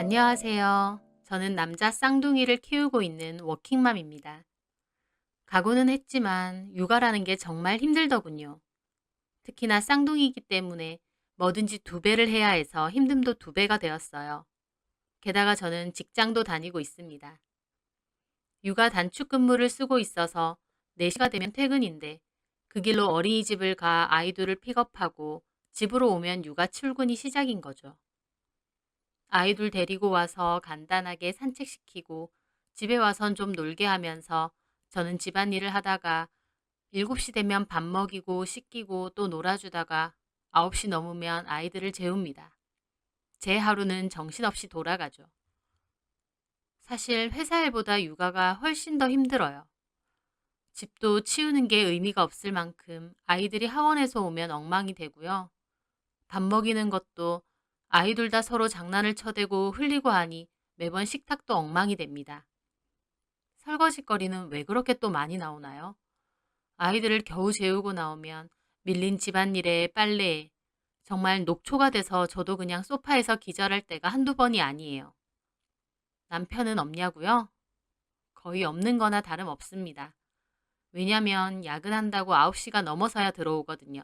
안녕하세요. 저는 남자 쌍둥이를 키우고 있는 워킹맘입니다. 각오는 했지만 육아라는 게 정말 힘들더군요. 특히나 쌍둥이이기 때문에 뭐든지 두 배를 해야 해서 힘듦도 두 배가 되었어요. 게다가 저는 직장도 다니고 있습니다. 육아 단축 근무를 쓰고 있어서 4시가 되면 퇴근인데 그 길로 어린이집을 가 아이들을 픽업하고 집으로 오면 육아 출근이 시작인 거죠. 아이들 데리고 와서 간단하게 산책시키고 집에 와선 좀 놀게 하면서 저는 집안일을 하다가 7시 되면 밥 먹이고 씻기고 또 놀아주다가 9시 넘으면 아이들을 재웁니다. 제 하루는 정신없이 돌아가죠. 사실 회사 일보다 육아가 훨씬 더 힘들어요. 집도 치우는 게 의미가 없을 만큼 아이들이 하원에서 오면 엉망이 되고요. 밥 먹이는 것도 아이들 다 서로 장난을 쳐대고 흘리고 하니 매번 식탁도 엉망이 됩니다. 설거지거리는 왜 그렇게 또 많이 나오나요? 아이들을 겨우 재우고 나오면 밀린 집안일에 빨래에 정말 녹초가 돼서 저도 그냥 소파에서 기절할 때가 한두 번이 아니에요. 남편은 없냐고요? 거의 없는 거나 다름없습니다. 왜냐면 야근한다고 9시가 넘어서야 들어오거든요.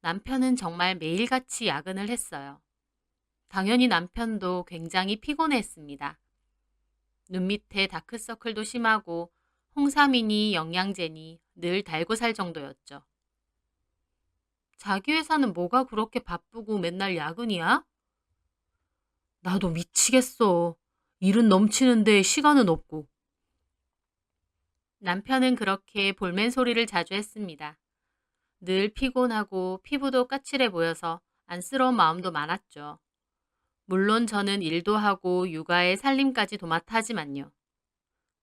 남편은 정말 매일같이 야근을 했어요. 당연히 남편도 굉장히 피곤했습니다. 눈 밑에 다크서클도 심하고 홍삼이니 영양제니 늘 달고 살 정도였죠. 자기 회사는 뭐가 그렇게 바쁘고 맨날 야근이야? 나도 미치겠어. 일은 넘치는데 시간은 없고. 남편은 그렇게 볼멘 소리를 자주 했습니다. 늘 피곤하고 피부도 까칠해 보여서 안쓰러운 마음도 많았죠. 물론 저는 일도 하고 육아에 살림까지 도맡아 하지만요.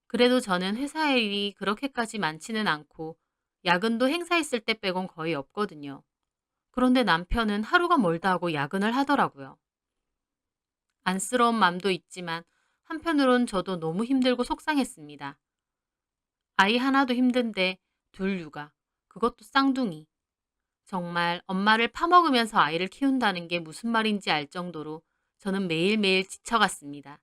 그래도 저는 회사 일이 그렇게까지 많지는 않고 야근도 행사 있을 때 빼곤 거의 없거든요. 그런데 남편은 하루가 멀다 하고 야근을 하더라고요. 안쓰러운 마음도 있지만 한편으론 저도 너무 힘들고 속상했습니다. 아이 하나도 힘든데 둘 육아, 그것도 쌍둥이. 정말 엄마를 파먹으면서 아이를 키운다는 게 무슨 말인지 알 정도로 저는 매일매일 지쳐갔습니다.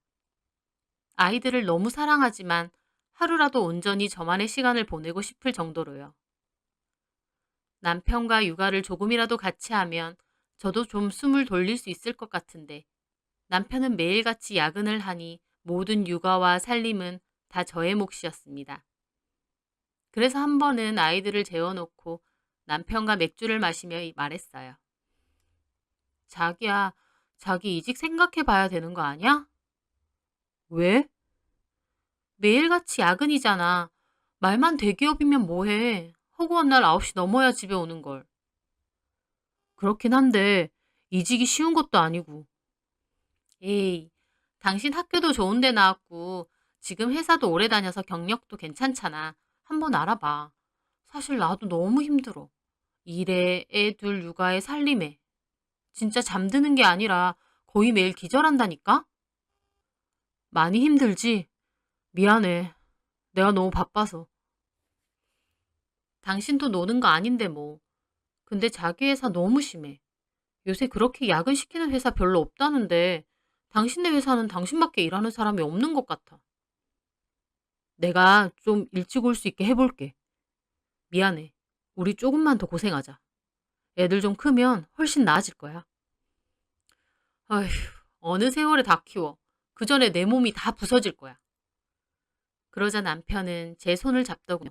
아이들을 너무 사랑하지만 하루라도 온전히 저만의 시간을 보내고 싶을 정도로요. 남편과 육아를 조금이라도 같이 하면 저도 좀 숨을 돌릴 수 있을 것 같은데 남편은 매일같이 야근을 하니 모든 육아와 살림은 다 저의 몫이었습니다. 그래서 한 번은 아이들을 재워놓고 남편과 맥주를 마시며 말했어요. 자기야, 자기 이직 생각해 봐야 되는 거 아니야? 왜? 매일같이 야근이잖아. 말만 대기업이면 뭐해. 허구한 날 9시 넘어야 집에 오는 걸. 그렇긴 한데 이직이 쉬운 것도 아니고. 에이, 당신 학교도 좋은 데 나왔고 지금 회사도 오래 다녀서 경력도 괜찮잖아. 한번 알아봐. 사실 나도 너무 힘들어. 일에, 애 둘 육아에 살림에. 진짜 잠드는 게 아니라 거의 매일 기절한다니까? 많이 힘들지? 미안해. 내가 너무 바빠서. 당신도 노는 거 아닌데 뭐. 근데 자기 회사 너무 심해. 요새 그렇게 야근시키는 회사 별로 없다는데 당신네 회사는 당신밖에 일하는 사람이 없는 것 같아. 내가 좀 일찍 올 수 있게 해볼게. 미안해. 우리 조금만 더 고생하자. 애들 좀 크면 훨씬 나아질 거야. 아휴, 어느 세월에 다 키워. 그 전에 내 몸이 다 부서질 거야. 그러자 남편은 제 손을 잡더군요.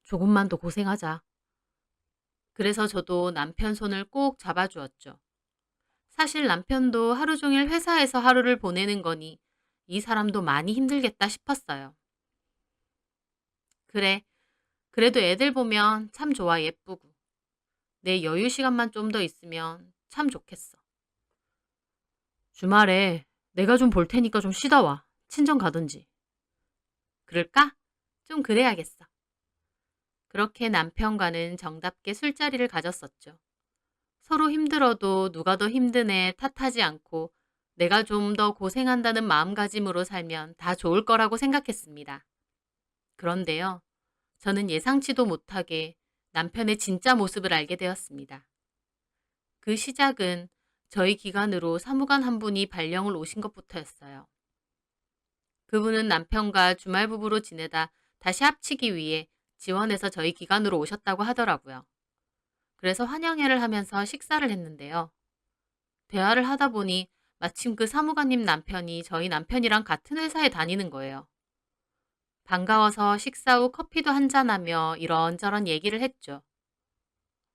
조금만 더 고생하자. 그래서 저도 남편 손을 꼭 잡아주었죠. 사실 남편도 하루 종일 회사에서 하루를 보내는 거니 이 사람도 많이 힘들겠다 싶었어요. 그래, 그래도 애들 보면 참 좋아 예쁘고 내 여유 시간만 좀 더 있으면 참 좋겠어. 주말에 내가 좀 볼 테니까 좀 쉬다 와. 친정 가든지. 그럴까? 좀 그래야겠어. 그렇게 남편과는 정답게 술자리를 가졌었죠. 서로 힘들어도 누가 더 힘든 애 탓하지 않고 내가 좀 더 고생한다는 마음가짐으로 살면 다 좋을 거라고 생각했습니다. 그런데요, 저는 예상치도 못하게 남편의 진짜 모습을 알게 되었습니다. 그 시작은 저희 기관으로 사무관 한 분이 발령을 오신 것부터였어요. 그분은 남편과 주말 부부로 지내다 다시 합치기 위해 지원해서 저희 기관으로 오셨다고 하더라고요. 그래서 환영회를 하면서 식사를 했는데요. 대화를 하다 보니 마침 그 사무관님 남편이 저희 남편이랑 같은 회사에 다니는 거예요. 반가워서 식사 후 커피도 한잔하며 이런저런 얘기를 했죠.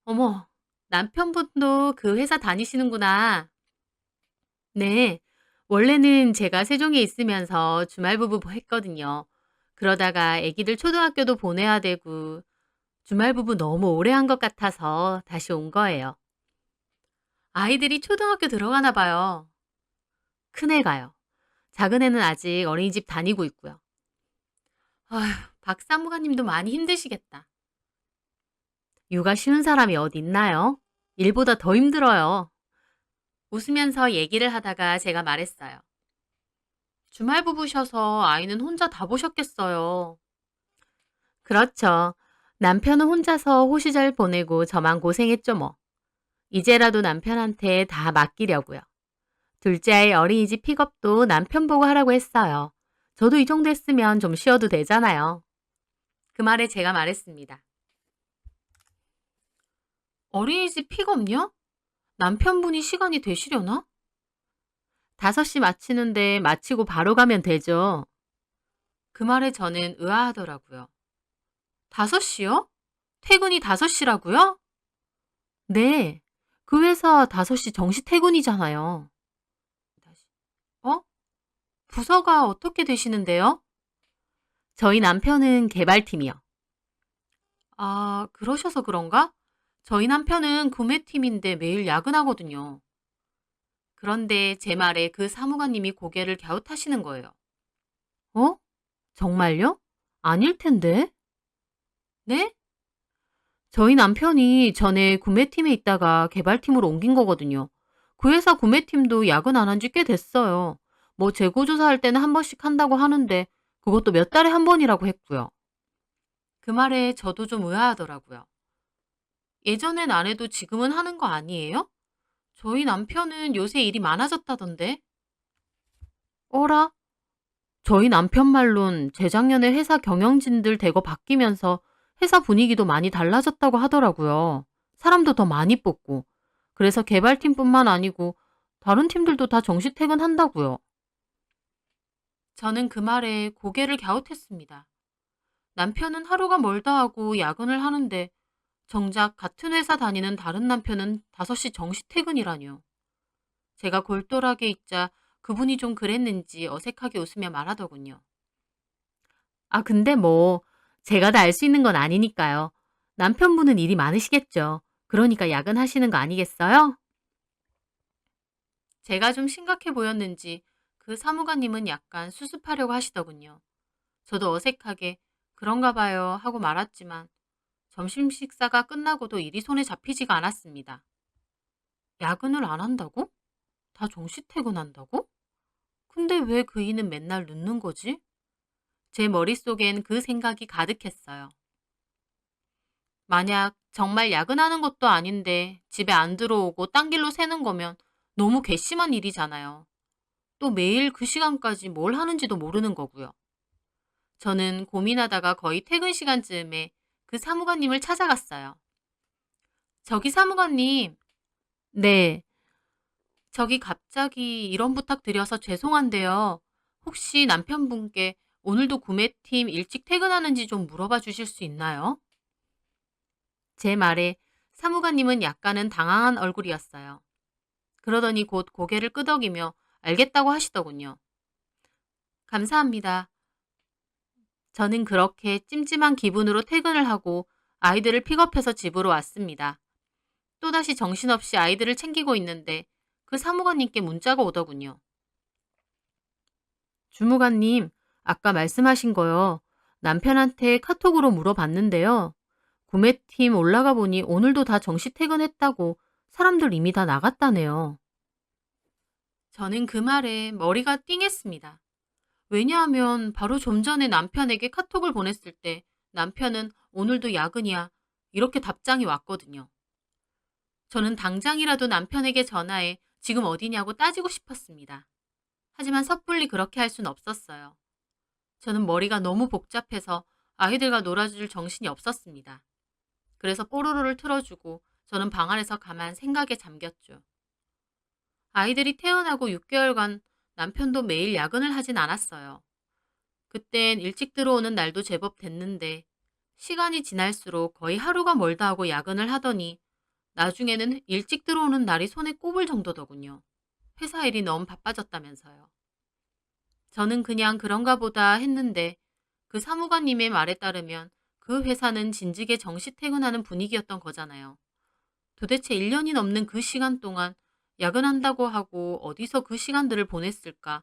어머, 남편분도 그 회사 다니시는구나. 네. 원래는 제가 세종에 있으면서 주말 부부 했거든요. 그러다가 애기들 초등학교도 보내야 되고 주말 부부 너무 오래 한 것 같아서 다시 온 거예요. 아이들이 초등학교 들어가나 봐요. 큰애가요. 작은애는 아직 어린이집 다니고 있고요. 아휴, 박 사무관님도 많이 힘드시겠다. 육아 쉬운 사람이 어디 있나요? 일보다 더 힘들어요. 웃으면서 얘기를 하다가 제가 말했어요. 주말 부부셔서 아이는 혼자 다 보셨겠어요. 그렇죠. 남편은 혼자서 호시절 보내고 저만 고생했죠 뭐. 이제라도 남편한테 다 맡기려고요. 둘째 아이 어린이집 픽업도 남편 보고 하라고 했어요. 저도 이 정도 했으면 좀 쉬어도 되잖아요. 그 말에 제가 말했습니다. 어린이집 픽업요? 남편분이 시간이 되시려나? 5시 마치는데 마치고 바로 가면 되죠. 그 말에 저는 의아하더라고요. 5시요? 퇴근이 5시라고요? 네. 그 회사 5시 정시 퇴근이잖아요. 어? 부서가 어떻게 되시는데요? 저희 남편은 개발팀이요. 아, 그러셔서 그런가? 저희 남편은 구매팀인데 매일 야근하거든요. 그런데 제 말에 그 사무관님이 고개를 갸웃하시는 거예요. 어? 정말요? 아닐 텐데. 네? 저희 남편이 전에 구매팀에 있다가 개발팀으로 옮긴 거거든요. 그 회사 구매팀도 야근 안 한 지 꽤 됐어요. 뭐 재고조사할 때는 한 번씩 한다고 하는데 그것도 몇 달에 한 번이라고 했고요. 그 말에 저도 좀 의아하더라고요. 예전엔 안 해도 지금은 하는 거 아니에요? 저희 남편은 요새 일이 많아졌다던데. 어라? 저희 남편 말론 재작년에 회사 경영진들 대거 바뀌면서 회사 분위기도 많이 달라졌다고 하더라고요. 사람도 더 많이 뽑고. 그래서 개발팀뿐만 아니고 다른 팀들도 다 정시 퇴근한다고요. 저는 그 말에 고개를 갸웃했습니다. 남편은 하루가 멀다 하고 야근을 하는데 정작 같은 회사 다니는 다른 남편은 5시 정시 퇴근이라뇨. 제가 골똘하게 있자 그분이 좀 그랬는지 어색하게 웃으며 말하더군요. 아, 근데 뭐, 제가 다 알 수 있는 건 아니니까요. 남편분은 일이 많으시겠죠. 그러니까 야근하시는 거 아니겠어요? 제가 좀 심각해 보였는지 그 사무관님은 약간 수습하려고 하시더군요. 저도 어색하게 그런가 봐요 하고 말았지만 점심 식사가 끝나고도 일이 손에 잡히지가 않았습니다. 야근을 안 한다고? 다 정시 퇴근한다고? 근데 왜 그 이는 맨날 늦는 거지? 제 머릿속엔 그 생각이 가득했어요. 만약 정말 야근하는 것도 아닌데 집에 안 들어오고 딴 길로 새는 거면 너무 괘씸한 일이잖아요. 또 매일 그 시간까지 뭘 하는지도 모르는 거고요. 저는 고민하다가 거의 퇴근 시간쯤에 그 사무관님을 찾아갔어요. 저기 사무관님, 네, 저기 갑자기 이런 부탁 드려서 죄송한데요. 혹시 남편분께 오늘도 구매팀 일찍 퇴근하는지 좀 물어봐 주실 수 있나요? 제 말에 사무관님은 약간은 당황한 얼굴이었어요. 그러더니 곧 고개를 끄덕이며 알겠다고 하시더군요. 감사합니다. 저는 그렇게 찜찜한 기분으로 퇴근을 하고 아이들을 픽업해서 집으로 왔습니다. 또다시 정신없이 아이들을 챙기고 있는데 그 사무관님께 문자가 오더군요. 주무관님, 아까 말씀하신 거요. 남편한테 카톡으로 물어봤는데요. 구매팀 올라가 보니 오늘도 다 정시 퇴근했다고 사람들 이미 다 나갔다네요. 저는 그 말에 머리가 띵했습니다. 왜냐하면 바로 좀 전에 남편에게 카톡을 보냈을 때 남편은 오늘도 야근이야. 이렇게 답장이 왔거든요. 저는 당장이라도 남편에게 전화해 지금 어디냐고 따지고 싶었습니다. 하지만 섣불리 그렇게 할 순 없었어요. 저는 머리가 너무 복잡해서 아이들과 놀아줄 정신이 없었습니다. 그래서 뽀로로를 틀어주고 저는 방 안에서 가만 생각에 잠겼죠. 아이들이 태어나고 6개월간 남편도 매일 야근을 하진 않았어요. 그땐 일찍 들어오는 날도 제법 됐는데 시간이 지날수록 거의 하루가 멀다 하고 야근을 하더니 나중에는 일찍 들어오는 날이 손에 꼽을 정도더군요. 회사 일이 너무 바빠졌다면서요. 저는 그냥 그런가 보다 했는데 그 사무관님의 말에 따르면 그 회사는 진즉에 정시 퇴근하는 분위기였던 거잖아요. 도대체 1년이 넘는 그 시간 동안 야근한다고 하고 어디서 그 시간들을 보냈을까?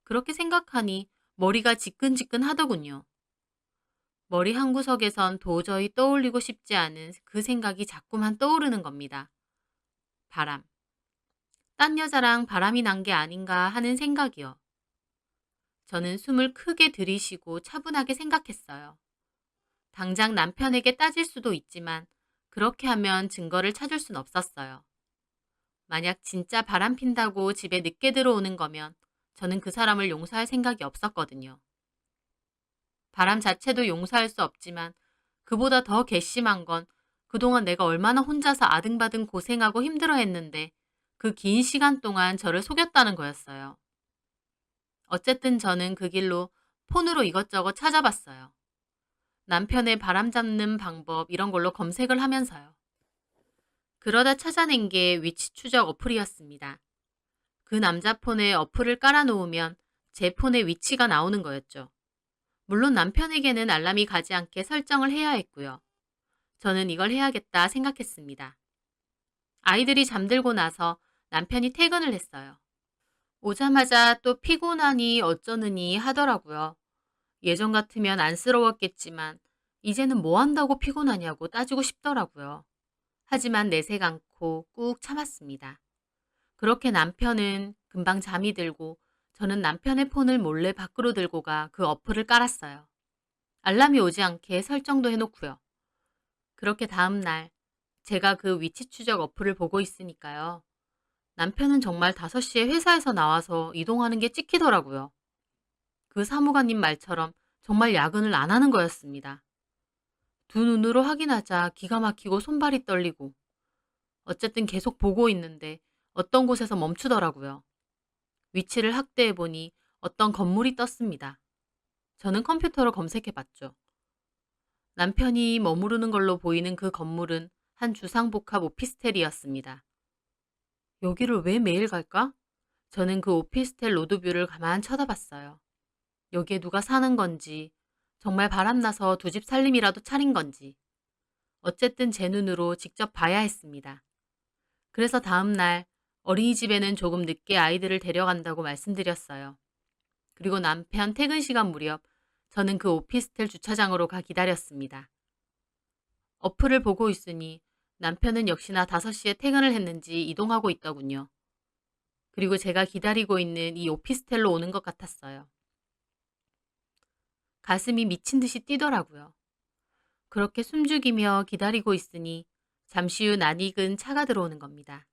그렇게 생각하니 머리가 지끈지끈 하더군요. 머리 한구석에선 도저히 떠올리고 싶지 않은 그 생각이 자꾸만 떠오르는 겁니다. 바람. 딴 여자랑 바람이 난 게 아닌가 하는 생각이요. 저는 숨을 크게 들이쉬고 차분하게 생각했어요. 당장 남편에게 따질 수도 있지만 그렇게 하면 증거를 찾을 순 없었어요. 만약 진짜 바람 핀다고 집에 늦게 들어오는 거면 저는 그 사람을 용서할 생각이 없었거든요. 바람 자체도 용서할 수 없지만 그보다 더 괘씸한 건 그동안 내가 얼마나 혼자서 아등바등 고생하고 힘들어했는데 그 긴 시간 동안 저를 속였다는 거였어요. 어쨌든 저는 그 길로 폰으로 이것저것 찾아봤어요. 남편의 바람 잡는 방법 이런 걸로 검색을 하면서요. 그러다 찾아낸 게 위치 추적 어플이었습니다. 그 남자 폰에 어플을 깔아놓으면 제 폰의 위치가 나오는 거였죠. 물론 남편에게는 알람이 가지 않게 설정을 해야 했고요. 저는 이걸 해야겠다 생각했습니다. 아이들이 잠들고 나서 남편이 퇴근을 했어요. 오자마자 또 피곤하니 어쩌느니 하더라고요. 예전 같으면 안쓰러웠겠지만 이제는 뭐 한다고 피곤하냐고 따지고 싶더라고요. 하지만 내색 않고 꾹 참았습니다. 그렇게 남편은 금방 잠이 들고 저는 남편의 폰을 몰래 밖으로 들고 가 그 어플을 깔았어요. 알람이 오지 않게 설정도 해놓고요. 그렇게 다음 날 제가 그 위치 추적 어플을 보고 있으니까요. 남편은 정말 5시에 회사에서 나와서 이동하는 게 찍히더라고요. 그 사무관님 말처럼 정말 야근을 안 하는 거였습니다. 두 눈으로 확인하자 기가 막히고 손발이 떨리고 어쨌든 계속 보고 있는데 어떤 곳에서 멈추더라고요. 위치를 확대해보니 어떤 건물이 떴습니다. 저는 컴퓨터로 검색해봤죠. 남편이 머무르는 걸로 보이는 그 건물은 한 주상복합 오피스텔이었습니다. 여기를 왜 매일 갈까? 저는 그 오피스텔 로드뷰를 가만 쳐다봤어요. 여기에 누가 사는 건지, 정말 바람나서 두 집 살림이라도 차린 건지. 어쨌든 제 눈으로 직접 봐야 했습니다. 그래서 다음 날 어린이집에는 조금 늦게 아이들을 데려간다고 말씀드렸어요. 그리고 남편 퇴근 시간 무렵 저는 그 오피스텔 주차장으로 가 기다렸습니다. 어플을 보고 있으니 남편은 역시나 5시에 퇴근을 했는지 이동하고 있더군요. 그리고 제가 기다리고 있는 이 오피스텔로 오는 것 같았어요. 가슴이 미친 듯이 뛰더라고요. 그렇게 숨죽이며 기다리고 있으니 잠시 후 낯익은 차가 들어오는 겁니다.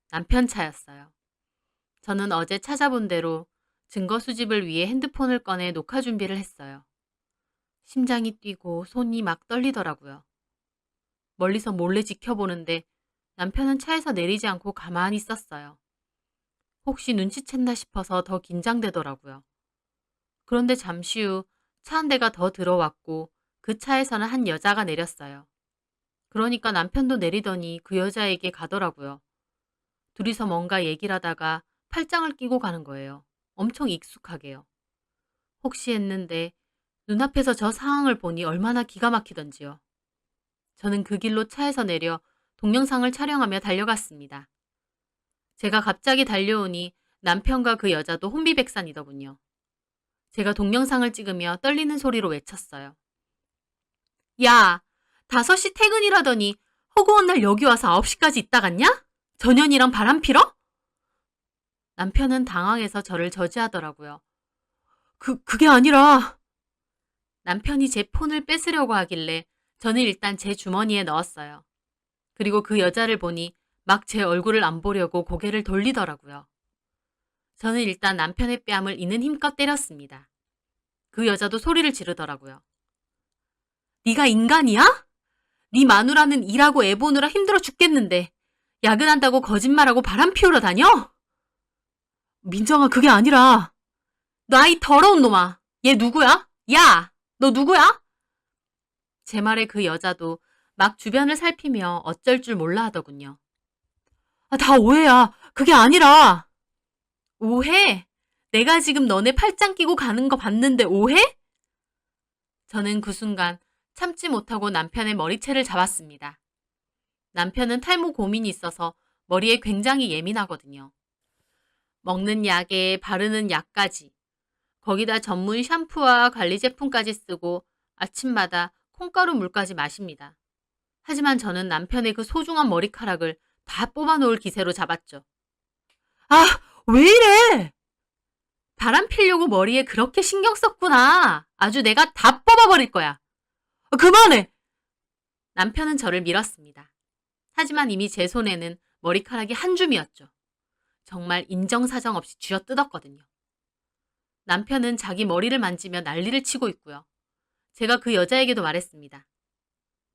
남편 차였어요. 저는 어제 찾아본 대로 증거 수집을 위해 핸드폰을 꺼내 녹화 준비를 했어요. 심장이 뛰고 손이 막 떨리더라고요. 멀리서 몰래 지켜보는데 남편은 차에서 내리지 않고 가만히 있었어요. 혹시 눈치챘나 싶어서 더 긴장되더라고요. 그런데 잠시 후 차 한 대가 더 들어왔고 그 차에서는 한 여자가 내렸어요. 그러니까 남편도 내리더니 그 여자에게 가더라고요. 둘이서 뭔가 얘기를 하다가 팔짱을 끼고 가는 거예요. 엄청 익숙하게요. 혹시 했는데 눈앞에서 저 상황을 보니 얼마나 기가 막히던지요. 저는 그 길로 차에서 내려 동영상을 촬영하며 달려갔습니다. 제가 갑자기 달려오니 남편과 그 여자도 혼비백산이더군요. 제가 동영상을 찍으며 떨리는 소리로 외쳤어요. 야, 5시 퇴근이라더니 허구한 날 여기 와서 9시까지 있다 갔냐? 전현이랑 바람 피러? 남편은 당황해서 저를 저지하더라고요. 그게 아니라... 남편이 제 폰을 뺏으려고 하길래 저는 일단 제 주머니에 넣었어요. 그리고 그 여자를 보니 막 제 얼굴을 안 보려고 고개를 돌리더라고요. 저는 일단 남편의 뺨을 있는 힘껏 때렸습니다. 그 여자도 소리를 지르더라고요. 네가 인간이야? 네 마누라는 일하고 애 보느라 힘들어 죽겠는데 야근한다고 거짓말하고 바람 피우러 다녀? 민정아, 그게 아니라. 너 아이 더러운 놈아. 얘 누구야? 야! 너 누구야? 제 말에 그 여자도 막 주변을 살피며 어쩔 줄 몰라 하더군요. 다 오해야. 그게 아니라. 오해? 내가 지금 너네 팔짱 끼고 가는 거 봤는데 오해? 저는 그 순간 참지 못하고 남편의 머리채를 잡았습니다. 남편은 탈모 고민이 있어서 머리에 굉장히 예민하거든요. 먹는 약에 바르는 약까지, 거기다 전문 샴푸와 관리 제품까지 쓰고 아침마다 콩가루 물까지 마십니다. 하지만 저는 남편의 그 소중한 머리카락을 다 뽑아놓을 기세로 잡았죠. 아, 왜 이래? 바람 피려고 머리에 그렇게 신경 썼구나. 아주 내가 다 뽑아버릴 거야. 그만해! 남편은 저를 밀었습니다. 하지만 이미 제 손에는 머리카락이 한 줌이었죠. 정말 인정사정 없이 쥐어뜯었거든요. 남편은 자기 머리를 만지며 난리를 치고 있고요. 제가 그 여자에게도 말했습니다.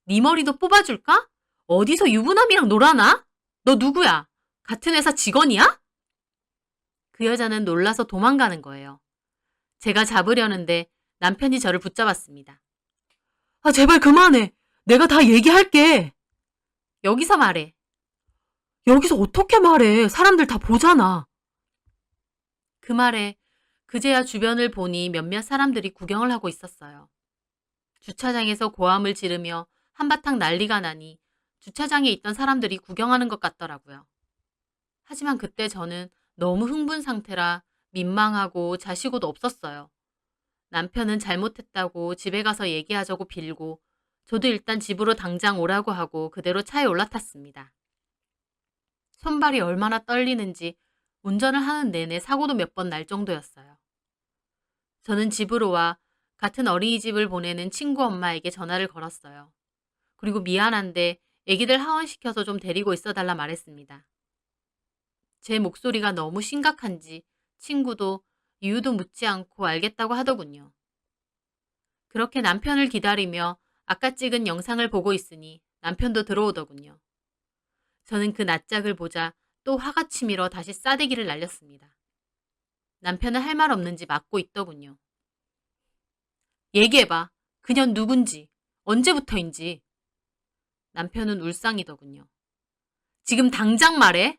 네 머리도 뽑아줄까? 어디서 유부남이랑 놀아나? 너 누구야? 같은 회사 직원이야? 그 여자는 놀라서 도망가는 거예요. 제가 잡으려는데 남편이 저를 붙잡았습니다. 제발 그만해. 내가 다 얘기할게. 여기서 말해. 여기서 어떻게 말해? 사람들 다 보잖아. 그 말에 그제야 주변을 보니 몇몇 사람들이 구경을 하고 있었어요. 주차장에서 고함을 지르며 한바탕 난리가 나니 주차장에 있던 사람들이 구경하는 것 같더라고요. 하지만 그때 저는 너무 흥분 상태라 민망하고 자시고도 없었어요. 남편은 잘못했다고 집에 가서 얘기하자고 빌고 저도 일단 집으로 당장 오라고 하고 그대로 차에 올라탔습니다. 손발이 얼마나 떨리는지 운전을 하는 내내 사고도 몇 번 날 정도였어요. 저는 집으로 와 같은 어린이집을 보내는 친구 엄마에게 전화를 걸었어요. 그리고 미안한데 애기들 하원시켜서 좀 데리고 있어달라 말했습니다. 제 목소리가 너무 심각한지 친구도 이유도 묻지 않고 알겠다고 하더군요. 그렇게 남편을 기다리며 아까 찍은 영상을 보고 있으니 남편도 들어오더군요. 저는 그 낯짝을 보자 또 화가 치밀어 다시 싸대기를 날렸습니다. 남편은 할 말 없는지 막고 있더군요. 얘기해봐. 그년 누군지, 언제부터인지. 남편은 울상이더군요. 지금 당장 말해.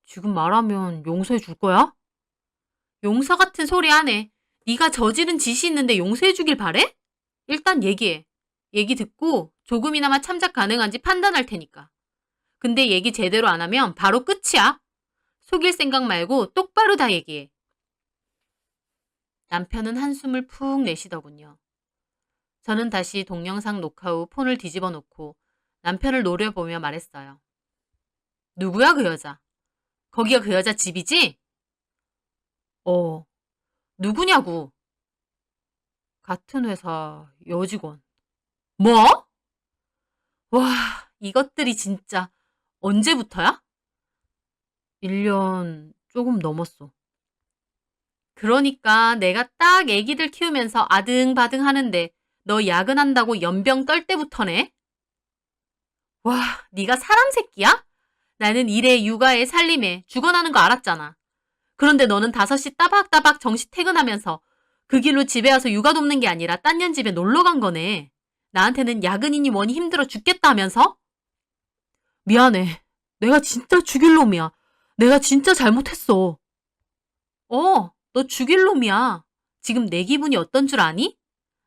지금 말하면 용서해 줄 거야? 용서 같은 소리 하네. 네가 저지른 짓이 있는데 용서해 주길 바래? 일단 얘기해. 얘기 듣고 조금이나마 참작 가능한지 판단할 테니까. 근데 얘기 제대로 안 하면 바로 끝이야. 속일 생각 말고 똑바로 다 얘기해. 남편은 한숨을 푹 내쉬더군요. 저는 다시 동영상 녹화 후 폰을 뒤집어 놓고 남편을 노려보며 말했어요. 누구야 그 여자? 거기가 그 여자 집이지? 누구냐고. 같은 회사 여직원. 뭐? 와, 이것들이 진짜 언제부터야? 1년 조금 넘었어. 그러니까 내가 딱 애기들 키우면서 아등바등 하는데 너 야근한다고 연병 떨 때부터네? 와, 네가 사람 새끼야? 나는 일에 육아에 살림에 죽어나는 거 알았잖아. 그런데 너는 5시 따박따박 정시 퇴근하면서 그 길로 집에 와서 육아 돕는 게 아니라 딴 년 집에 놀러 간 거네. 나한테는 야근이니 뭐니 힘들어 죽겠다 하면서? 미안해. 내가 진짜 죽일 놈이야. 내가 진짜 잘못했어. 너 죽일 놈이야. 지금 내 기분이 어떤 줄 아니?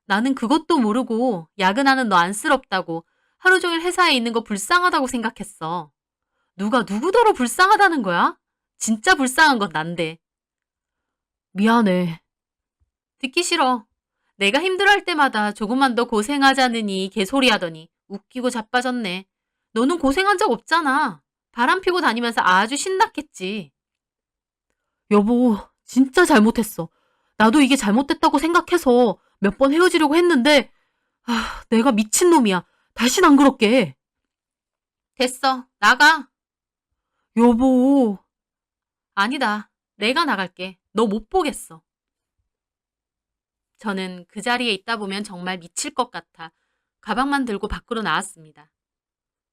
나는 그것도 모르고 야근하는 너 안쓰럽다고 하루 종일 회사에 있는 거 불쌍하다고 생각했어. 누가 누구더러 불쌍하다는 거야? 진짜 불쌍한 건 난데. 미안해. 듣기 싫어. 내가 힘들어할 때마다 조금만 더 고생하자느니 개소리 하더니 웃기고 자빠졌네. 너는 고생한 적 없잖아. 바람 피고 다니면서 아주 신났겠지. 여보, 진짜 잘못했어. 나도 이게 잘못됐다고 생각해서 몇 번 헤어지려고 했는데 내가 미친놈이야. 다신 안 그럴게. 됐어. 나가. 여보. 아니다. 내가 나갈게. 너 못 보겠어. 저는 그 자리에 있다 보면 정말 미칠 것 같아 가방만 들고 밖으로 나왔습니다.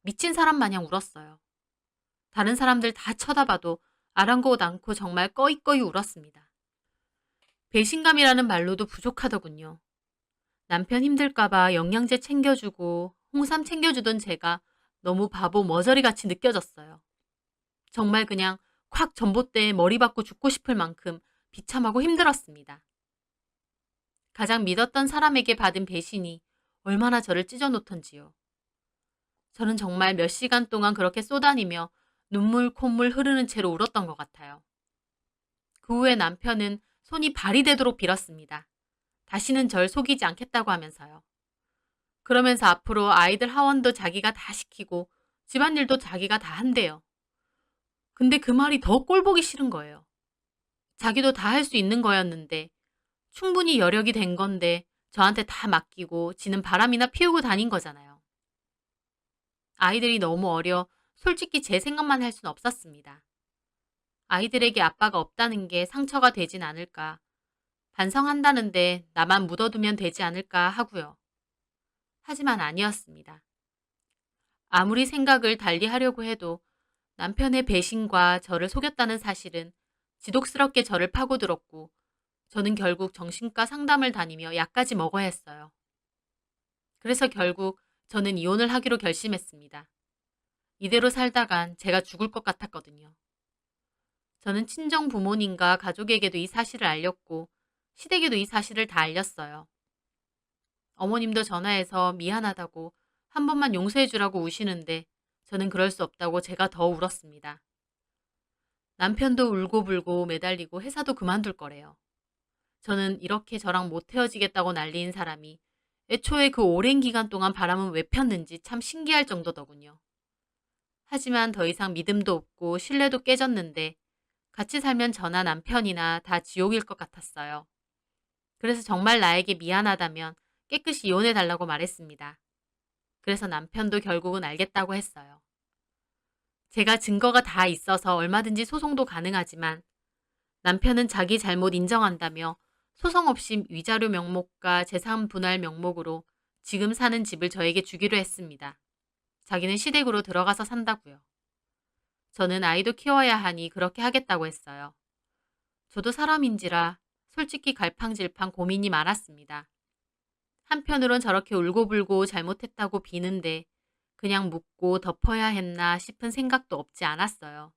미친 사람 마냥 울었어요. 다른 사람들 다 쳐다봐도 아랑곳 않고 정말 꺼이꺼이 울었습니다. 배신감이라는 말로도 부족하더군요. 남편 힘들까봐 영양제 챙겨주고 홍삼 챙겨주던 제가 너무 바보 머저리 같이 느껴졌어요. 정말 그냥 콱 전봇대에 머리 박고 죽고 싶을 만큼 비참하고 힘들었습니다. 가장 믿었던 사람에게 받은 배신이 얼마나 저를 찢어놓던지요. 저는 정말 몇 시간 동안 그렇게 쏘다니며 눈물 콧물 흐르는 채로 울었던 것 같아요. 그 후에 남편은 손이 발이 되도록 빌었습니다. 다시는 절 속이지 않겠다고 하면서요. 그러면서 앞으로 아이들 하원도 자기가 다 시키고 집안일도 자기가 다 한대요. 근데 그 말이 더 꼴보기 싫은 거예요. 자기도 다 할 수 있는 거였는데 충분히 여력이 된 건데 저한테 다 맡기고 지는 바람이나 피우고 다닌 거잖아요. 아이들이 너무 어려 솔직히 제 생각만 할 순 없었습니다. 아이들에게 아빠가 없다는 게 상처가 되진 않을까. 반성한다는데 나만 묻어두면 되지 않을까 하고요. 하지만 아니었습니다. 아무리 생각을 달리 하려고 해도 남편의 배신과 저를 속였다는 사실은 지독스럽게 저를 파고들었고 저는 결국 정신과 상담을 다니며 약까지 먹어야 했어요. 그래서 결국 저는 이혼을 하기로 결심했습니다. 이대로 살다간 제가 죽을 것 같았거든요. 저는 친정 부모님과 가족에게도 이 사실을 알렸고 시댁에도 이 사실을 다 알렸어요. 어머님도 전화해서 미안하다고 한 번만 용서해 주라고 우시는데 저는 그럴 수 없다고 제가 더 울었습니다. 남편도 울고불고 매달리고 회사도 그만둘 거래요. 저는 이렇게 저랑 못 헤어지겠다고 난리인 사람이 애초에 그 오랜 기간 동안 바람은 왜 폈는지 참 신기할 정도더군요. 하지만 더 이상 믿음도 없고 신뢰도 깨졌는데 같이 살면 저나 남편이나 다 지옥일 것 같았어요. 그래서 정말 나에게 미안하다면 깨끗이 이혼해달라고 말했습니다. 그래서 남편도 결국은 알겠다고 했어요. 제가 증거가 다 있어서 얼마든지 소송도 가능하지만 남편은 자기 잘못 인정한다며 소송 없이 위자료 명목과 재산 분할 명목으로 지금 사는 집을 저에게 주기로 했습니다. 자기는 시댁으로 들어가서 산다고요. 저는 아이도 키워야 하니 그렇게 하겠다고 했어요. 저도 사람인지라 솔직히 갈팡질팡 고민이 많았습니다. 한편으론 저렇게 울고불고 잘못했다고 비는데 그냥 묻고 덮어야 했나 싶은 생각도 없지 않았어요.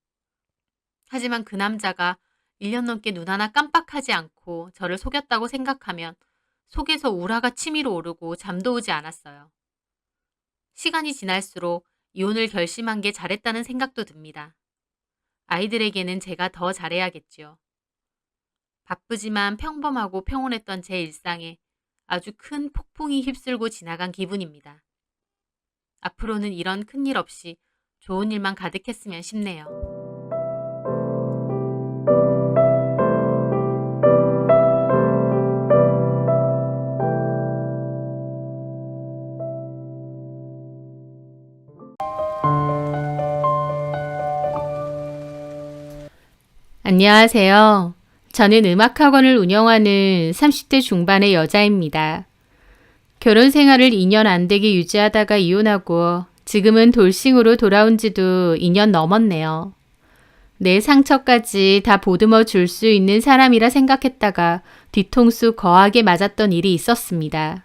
하지만 그 남자가 1년 넘게 눈 하나 깜빡하지 않고 저를 속였다고 생각하면 속에서 우라가 치밀어 오르고 잠도 오지 않았어요. 시간이 지날수록 이혼을 결심한 게 잘했다는 생각도 듭니다. 아이들에게는 제가 더 잘해야겠지요. 바쁘지만 평범하고 평온했던 제 일상에 아주 큰 폭풍이 휩쓸고 지나간 기분입니다. 앞으로는 이런 큰일 없이 좋은 일만 가득했으면 싶네요. 안녕하세요. 저는 음악학원을 운영하는 30대 중반의 여자입니다. 결혼 생활을 2년 안 되게 유지하다가 이혼하고 지금은 돌싱으로 돌아온 지도 2년 넘었네요. 내 상처까지 다 보듬어 줄 수 있는 사람이라 생각했다가 뒤통수 거하게 맞았던 일이 있었습니다.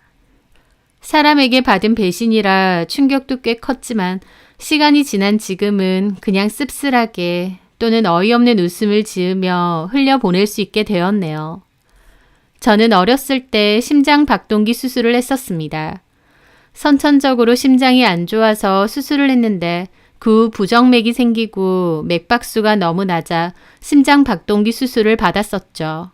사람에게 받은 배신이라 충격도 꽤 컸지만 시간이 지난 지금은 그냥 씁쓸하게 또는 어이없는 웃음을 지으며 흘려보낼 수 있게 되었네요. 저는 어렸을 때 심장 박동기 수술을 했었습니다. 선천적으로 심장이 안 좋아서 수술을 했는데 그 후 부정맥이 생기고 맥박수가 너무 낮아 심장 박동기 수술을 받았었죠.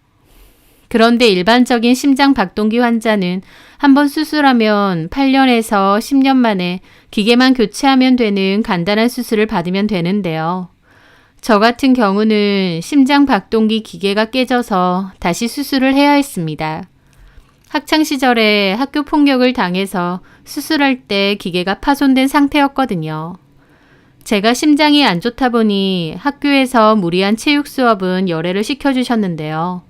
그런데 일반적인 심장 박동기 환자는 한번 수술하면 8년에서 10년 만에 기계만 교체하면 되는 간단한 수술을 받으면 되는데요. 저 같은 경우는 심장 박동기 기계가 깨져서 다시 수술을 해야 했습니다. 학창시절에 학교 폭력을 당해서 수술할 때 기계가 파손된 상태였거든요. 제가 심장이 안 좋다 보니 학교에서 무리한 체육 수업은 열애를 시켜주셨는데요.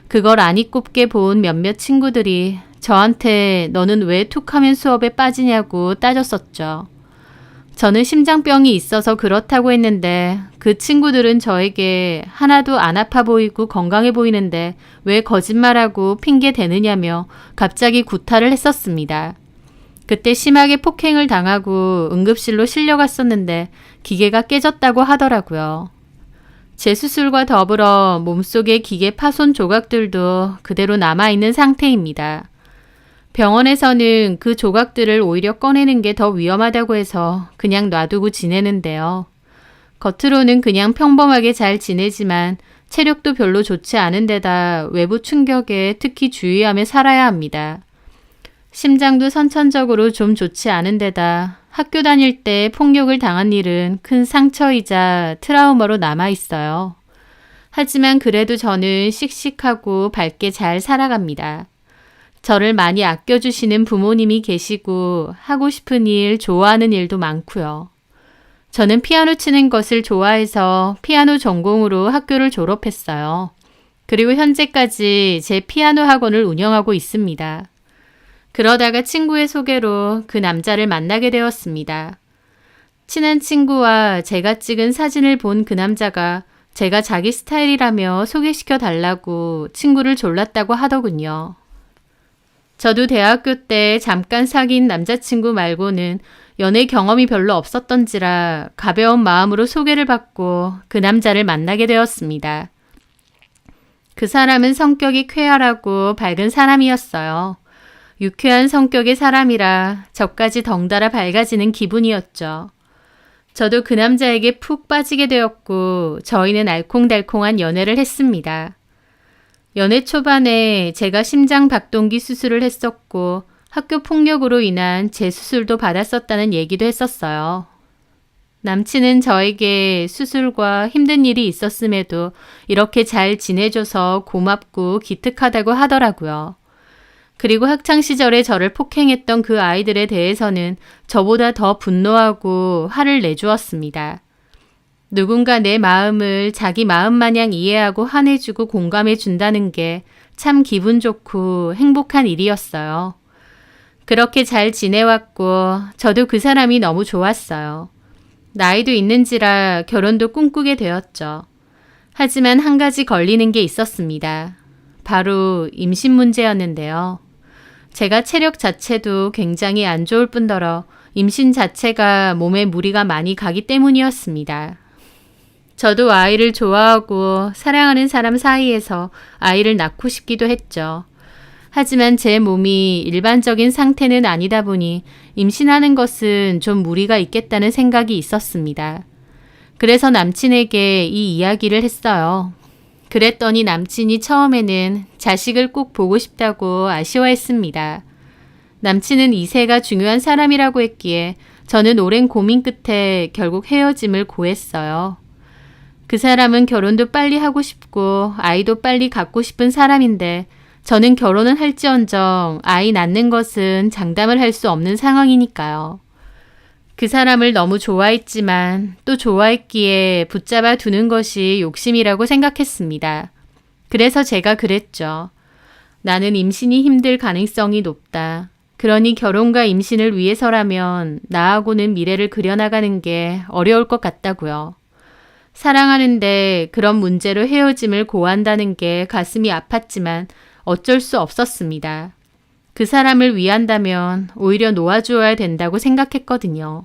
그걸 안이 꼽게 본 몇몇 친구들이 저한테 너는 왜 툭하면 수업에 빠지냐고 따졌었죠. 저는 심장병이 있어서 그렇다고 했는데 그 친구들은 저에게 하나도 안 아파 보이고 건강해 보이는데 왜 거짓말하고 핑계 대느냐며 갑자기 구타를 했었습니다. 그때 심하게 폭행을 당하고 응급실로 실려갔었는데 기계가 깨졌다고 하더라고요. 제 수술과 더불어 몸속의 기계 파손 조각들도 그대로 남아있는 상태입니다. 병원에서는 그 조각들을 오히려 꺼내는 게 더 위험하다고 해서 그냥 놔두고 지내는데요. 겉으로는 그냥 평범하게 잘 지내지만 체력도 별로 좋지 않은 데다 외부 충격에 특히 주의하며 살아야 합니다. 심장도 선천적으로 좀 좋지 않은 데다 학교 다닐 때 폭력을 당한 일은 큰 상처이자 트라우마로 남아 있어요. 하지만 그래도 저는 씩씩하고 밝게 잘 살아갑니다. 저를 많이 아껴주시는 부모님이 계시고 하고 싶은 일, 좋아하는 일도 많고요. 저는 피아노 치는 것을 좋아해서 피아노 전공으로 학교를 졸업했어요. 그리고 현재까지 제 피아노 학원을 운영하고 있습니다. 그러다가 친구의 소개로 그 남자를 만나게 되었습니다. 친한 친구와 제가 찍은 사진을 본 그 남자가 제가 자기 스타일이라며 소개시켜 달라고 친구를 졸랐다고 하더군요. 저도 대학교 때 잠깐 사귄 남자친구 말고는 연애 경험이 별로 없었던지라 가벼운 마음으로 소개를 받고 그 남자를 만나게 되었습니다. 그 사람은 성격이 쾌활하고 밝은 사람이었어요. 유쾌한 성격의 사람이라 저까지 덩달아 밝아지는 기분이었죠. 저도 그 남자에게 푹 빠지게 되었고 저희는 알콩달콩한 연애를 했습니다. 연애 초반에 제가 심장 박동기 수술을 했었고 학교 폭력으로 인한 재수술도 받았었다는 얘기도 했었어요. 남친은 저에게 수술과 힘든 일이 있었음에도 이렇게 잘 지내줘서 고맙고 기특하다고 하더라고요. 그리고 학창시절에 저를 폭행했던 그 아이들에 대해서는 저보다 더 분노하고 화를 내주었습니다. 누군가 내 마음을 자기 마음 마냥 이해하고 화내주고 공감해 준다는 게 참 기분 좋고 행복한 일이었어요. 그렇게 잘 지내왔고 저도 그 사람이 너무 좋았어요. 나이도 있는지라 결혼도 꿈꾸게 되었죠. 하지만 한 가지 걸리는 게 있었습니다. 바로 임신 문제였는데요. 제가 체력 자체도 굉장히 안 좋을 뿐더러 임신 자체가 몸에 무리가 많이 가기 때문이었습니다. 저도 아이를 좋아하고 사랑하는 사람 사이에서 아이를 낳고 싶기도 했죠. 하지만 제 몸이 일반적인 상태는 아니다 보니 임신하는 것은 좀 무리가 있겠다는 생각이 있었습니다. 그래서 남친에게 이 이야기를 했어요. 그랬더니 남친이 처음에는 자식을 꼭 보고 싶다고 아쉬워했습니다. 남친은 이세가 중요한 사람이라고 했기에 저는 오랜 고민 끝에 결국 헤어짐을 고했어요. 그 사람은 결혼도 빨리 하고 싶고 아이도 빨리 갖고 싶은 사람인데 저는 결혼은 할지언정 아이 낳는 것은 장담을 할 수 없는 상황이니까요. 그 사람을 너무 좋아했지만 또 좋아했기에 붙잡아 두는 것이 욕심이라고 생각했습니다. 그래서 제가 그랬죠. 나는 임신이 힘들 가능성이 높다. 그러니 결혼과 임신을 위해서라면 나하고는 미래를 그려나가는 게 어려울 것 같다고요. 사랑하는데 그런 문제로 헤어짐을 고한다는 게 가슴이 아팠지만 어쩔 수 없었습니다. 그 사람을 위한다면 오히려 놓아주어야 된다고 생각했거든요.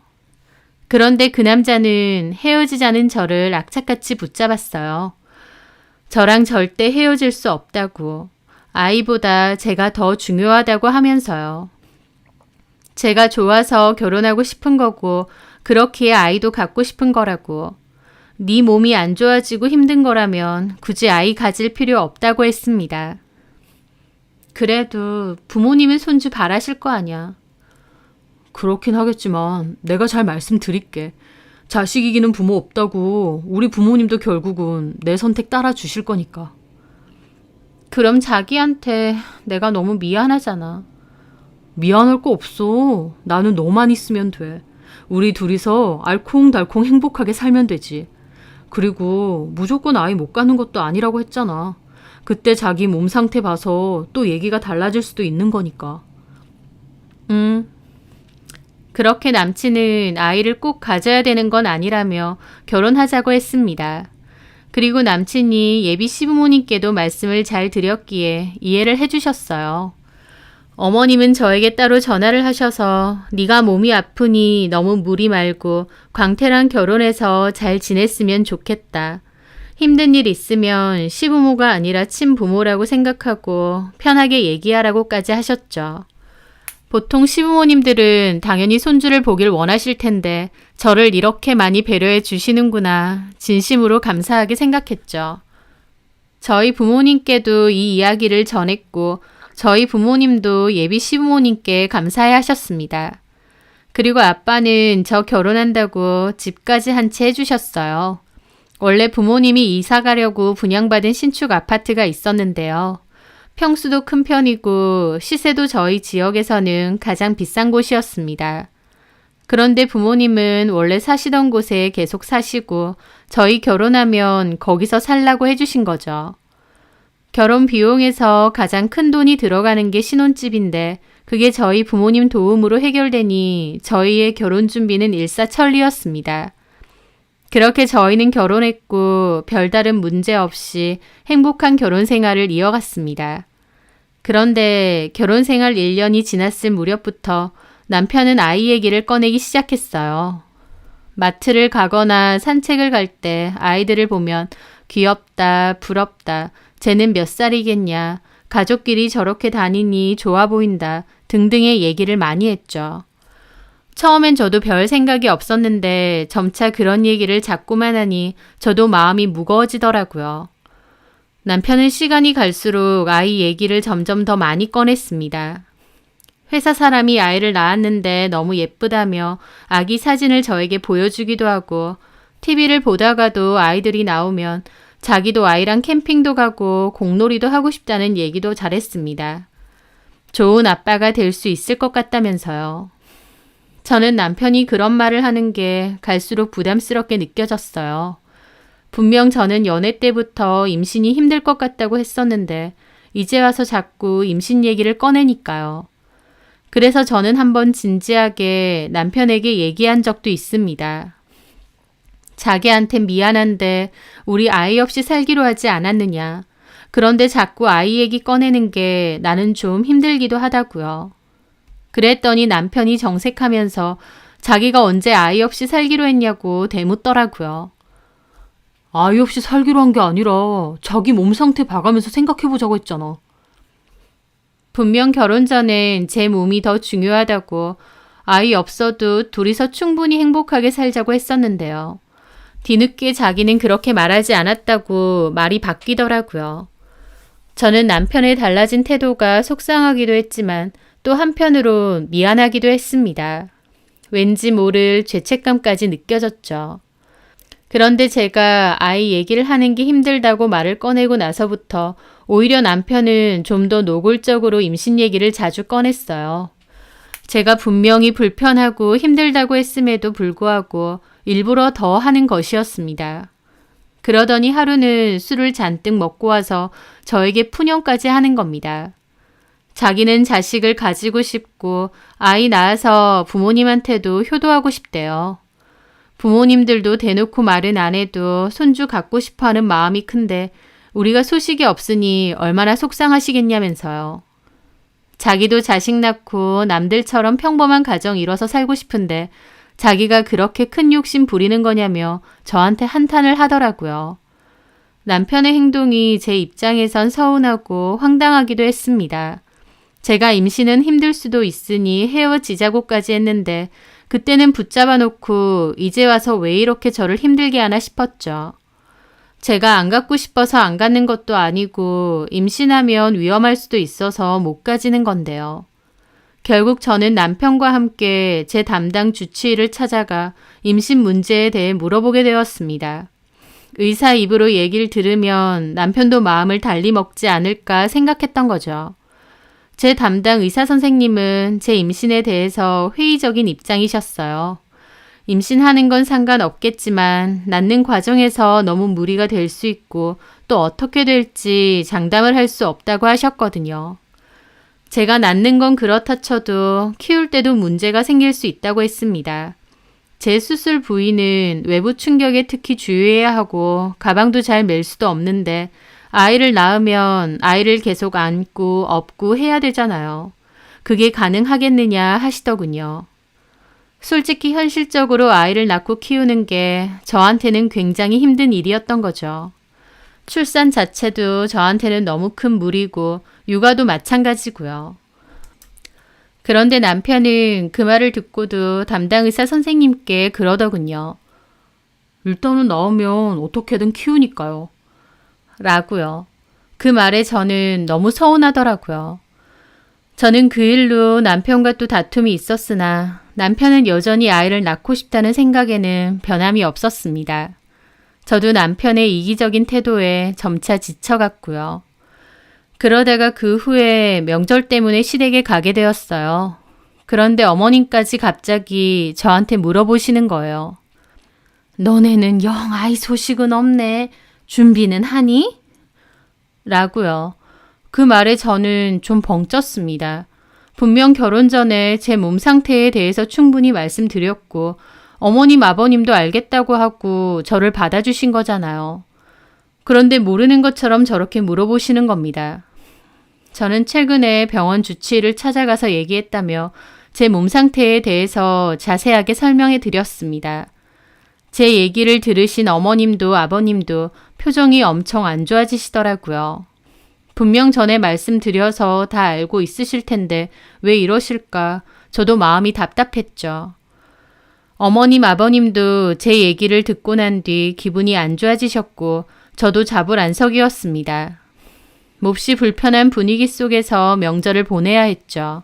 그런데 그 남자는 헤어지자는 저를 악착같이 붙잡았어요. 저랑 절대 헤어질 수 없다고, 아이보다 제가 더 중요하다고 하면서요. 제가 좋아서 결혼하고 싶은 거고 그렇기에 아이도 갖고 싶은 거라고. 네 몸이 안 좋아지고 힘든 거라면 굳이 아이 가질 필요 없다고 했습니다. 그래도 부모님은 손주 바라실 거 아냐. 그렇긴 하겠지만 내가 잘 말씀드릴게. 자식 이기는 부모 없다고. 우리 부모님도 결국은 내 선택 따라 주실 거니까. 그럼 자기한테 내가 너무 미안하잖아. 미안할 거 없어. 나는 너만 있으면 돼. 우리 둘이서 알콩달콩 행복하게 살면 되지. 그리고 무조건 아이 못 가는 것도 아니라고 했잖아. 그때 자기 몸 상태 봐서 또 얘기가 달라질 수도 있는 거니까. 그렇게 남친은 아이를 꼭 가져야 되는 건 아니라며 결혼하자고 했습니다. 그리고 남친이 예비 시부모님께도 말씀을 잘 드렸기에 이해를 해주셨어요. 어머님은 저에게 따로 전화를 하셔서 네가 몸이 아프니 너무 무리 말고 광태랑 결혼해서 잘 지냈으면 좋겠다. 힘든 일 있으면 시부모가 아니라 친부모라고 생각하고 편하게 얘기하라고까지 하셨죠. 보통 시부모님들은 당연히 손주를 보길 원하실 텐데 저를 이렇게 많이 배려해 주시는구나 진심으로 감사하게 생각했죠. 저희 부모님께도 이 이야기를 전했고 저희 부모님도 예비 시부모님께 감사해 하셨습니다. 그리고 아빠는 저 결혼한다고 집까지 한 채 해주셨어요. 원래 부모님이 이사 가려고 분양받은 신축 아파트가 있었는데요. 평수도 큰 편이고 시세도 저희 지역에서는 가장 비싼 곳이었습니다. 그런데 부모님은 원래 사시던 곳에 계속 사시고 저희 결혼하면 거기서 살라고 해주신 거죠. 결혼 비용에서 가장 큰 돈이 들어가는 게 신혼집인데 그게 저희 부모님 도움으로 해결되니 저희의 결혼 준비는 일사천리였습니다. 그렇게 저희는 결혼했고 별다른 문제 없이 행복한 결혼 생활을 이어갔습니다. 그런데 결혼 생활 1년이 지났을 무렵부터 남편은 아이 얘기를 꺼내기 시작했어요. 마트를 가거나 산책을 갈 때 아이들을 보면 귀엽다, 부럽다, 쟤는 몇 살이겠냐, 가족끼리 저렇게 다니니 좋아 보인다 등등의 얘기를 많이 했죠. 처음엔 저도 별 생각이 없었는데 점차 그런 얘기를 자꾸만 하니 저도 마음이 무거워지더라고요. 남편은 시간이 갈수록 아이 얘기를 점점 더 많이 꺼냈습니다. 회사 사람이 아이를 낳았는데 너무 예쁘다며 아기 사진을 저에게 보여주기도 하고 TV를 보다가도 아이들이 나오면 자기도 아이랑 캠핑도 가고 공놀이도 하고 싶다는 얘기도 잘했습니다. 좋은 아빠가 될 수 있을 것 같다면서요. 저는 남편이 그런 말을 하는 게 갈수록 부담스럽게 느껴졌어요. 분명 저는 연애 때부터 임신이 힘들 것 같다고 했었는데 이제 와서 자꾸 임신 얘기를 꺼내니까요. 그래서 저는 한번 진지하게 남편에게 얘기한 적도 있습니다. 자기한테 미안한데 우리 아이 없이 살기로 하지 않았느냐. 그런데 자꾸 아이 얘기 꺼내는 게 나는 좀 힘들기도 하다고요. 그랬더니 남편이 정색하면서 자기가 언제 아이 없이 살기로 했냐고 대묻더라고요. 아이 없이 살기로 한 게 아니라 자기 몸 상태 봐가면서 생각해보자고 했잖아. 분명 결혼 전엔 제 몸이 더 중요하다고 아이 없어도 둘이서 충분히 행복하게 살자고 했었는데요. 뒤늦게 자기는 그렇게 말하지 않았다고 말이 바뀌더라고요. 저는 남편의 달라진 태도가 속상하기도 했지만 또 한편으로 미안하기도 했습니다. 왠지 모를 죄책감까지 느껴졌죠. 그런데 제가 아이 얘기를 하는 게 힘들다고 말을 꺼내고 나서부터 오히려 남편은 좀 더 노골적으로 임신 얘기를 자주 꺼냈어요. 제가 분명히 불편하고 힘들다고 했음에도 불구하고 일부러 더 하는 것이었습니다. 그러더니 하루는 술을 잔뜩 먹고 와서 저에게 푸념까지 하는 겁니다. 자기는 자식을 가지고 싶고 아이 낳아서 부모님한테도 효도하고 싶대요. 부모님들도 대놓고 말은 안 해도 손주 갖고 싶어하는 마음이 큰데 우리가 소식이 없으니 얼마나 속상하시겠냐면서요. 자기도 자식 낳고 남들처럼 평범한 가정 이뤄서 살고 싶은데 자기가 그렇게 큰 욕심 부리는 거냐며 저한테 한탄을 하더라고요. 남편의 행동이 제 입장에선 서운하고 황당하기도 했습니다. 제가 임신은 힘들 수도 있으니 헤어지자고까지 했는데 그때는 붙잡아 놓고 이제 와서 왜 이렇게 저를 힘들게 하나 싶었죠. 제가 안 갖고 싶어서 안 갖는 것도 아니고 임신하면 위험할 수도 있어서 못 가지는 건데요. 결국 저는 남편과 함께 제 담당 주치의를 찾아가 임신 문제에 대해 물어보게 되었습니다. 의사 입으로 얘기를 들으면 남편도 마음을 달리 먹지 않을까 생각했던 거죠. 제 담당 의사 선생님은 제 임신에 대해서 회의적인 입장이셨어요. 임신하는 건 상관없겠지만 낳는 과정에서 너무 무리가 될 수 있고 또 어떻게 될지 장담을 할 수 없다고 하셨거든요. 제가 낳는 건 그렇다 쳐도 키울 때도 문제가 생길 수 있다고 했습니다. 제 수술 부위는 외부 충격에 특히 주의해야 하고 가방도 잘 멜 수도 없는데 아이를 낳으면 아이를 계속 안고 업고 해야 되잖아요. 그게 가능하겠느냐 하시더군요. 솔직히 현실적으로 아이를 낳고 키우는 게 저한테는 굉장히 힘든 일이었던 거죠. 출산 자체도 저한테는 너무 큰 무리고 육아도 마찬가지고요. 그런데 남편은 그 말을 듣고도 담당 의사 선생님께 그러더군요. 일단은 낳으면 어떻게든 키우니까요. 라고요. 그 말에 저는 너무 서운하더라고요. 저는 그 일로 남편과 또 다툼이 있었으나 남편은 여전히 아이를 낳고 싶다는 생각에는 변함이 없었습니다. 저도 남편의 이기적인 태도에 점차 지쳐갔고요. 그러다가 그 후에 명절 때문에 시댁에 가게 되었어요. 그런데 어머님까지 갑자기 저한테 물어보시는 거예요. 너네는 영 아이 소식은 없네. 준비는 하니? 라고요. 그 말에 저는 좀 벙쪘습니다. 분명 결혼 전에 제 몸 상태에 대해서 충분히 말씀드렸고 어머님 아버님도 알겠다고 하고 저를 받아주신 거잖아요. 그런데 모르는 것처럼 저렇게 물어보시는 겁니다. 저는 최근에 병원 주치의를 찾아가서 얘기했다며 제 몸 상태에 대해서 자세하게 설명해 드렸습니다. 제 얘기를 들으신 어머님도 아버님도 표정이 엄청 안 좋아지시더라고요. 분명 전에 말씀드려서 다 알고 있으실 텐데 왜 이러실까 저도 마음이 답답했죠. 어머님 아버님도 제 얘기를 듣고 난 뒤 기분이 안 좋아지셨고 저도 자불안석이었습니다. 몹시 불편한 분위기 속에서 명절을 보내야 했죠.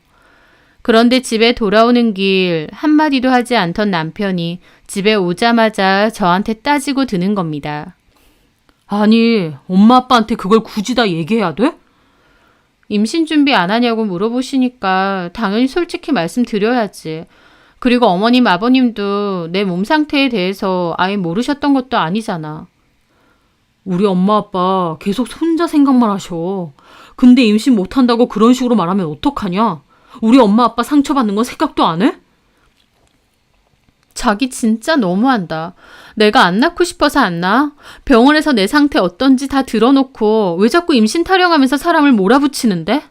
그런데 집에 돌아오는 길 한마디도 하지 않던 남편이 집에 오자마자 저한테 따지고 드는 겁니다. 아니, 엄마 아빠한테 그걸 굳이 다 얘기해야 돼? 임신 준비 안 하냐고 물어보시니까 당연히 솔직히 말씀드려야지. 그리고 어머님 아버님도 내 몸 상태에 대해서 아예 모르셨던 것도 아니잖아. 우리 엄마 아빠 계속 혼자 생각만 하셔. 근데 임신 못한다고 그런 식으로 말하면 어떡하냐? 우리 엄마 아빠 상처받는 건 생각도 안 해? 자기 진짜 너무한다. 내가 안 낳고 싶어서 안 낳아? 병원에서 내 상태 어떤지 다 들어놓고 왜 자꾸 임신 타령하면서 사람을 몰아붙이는데?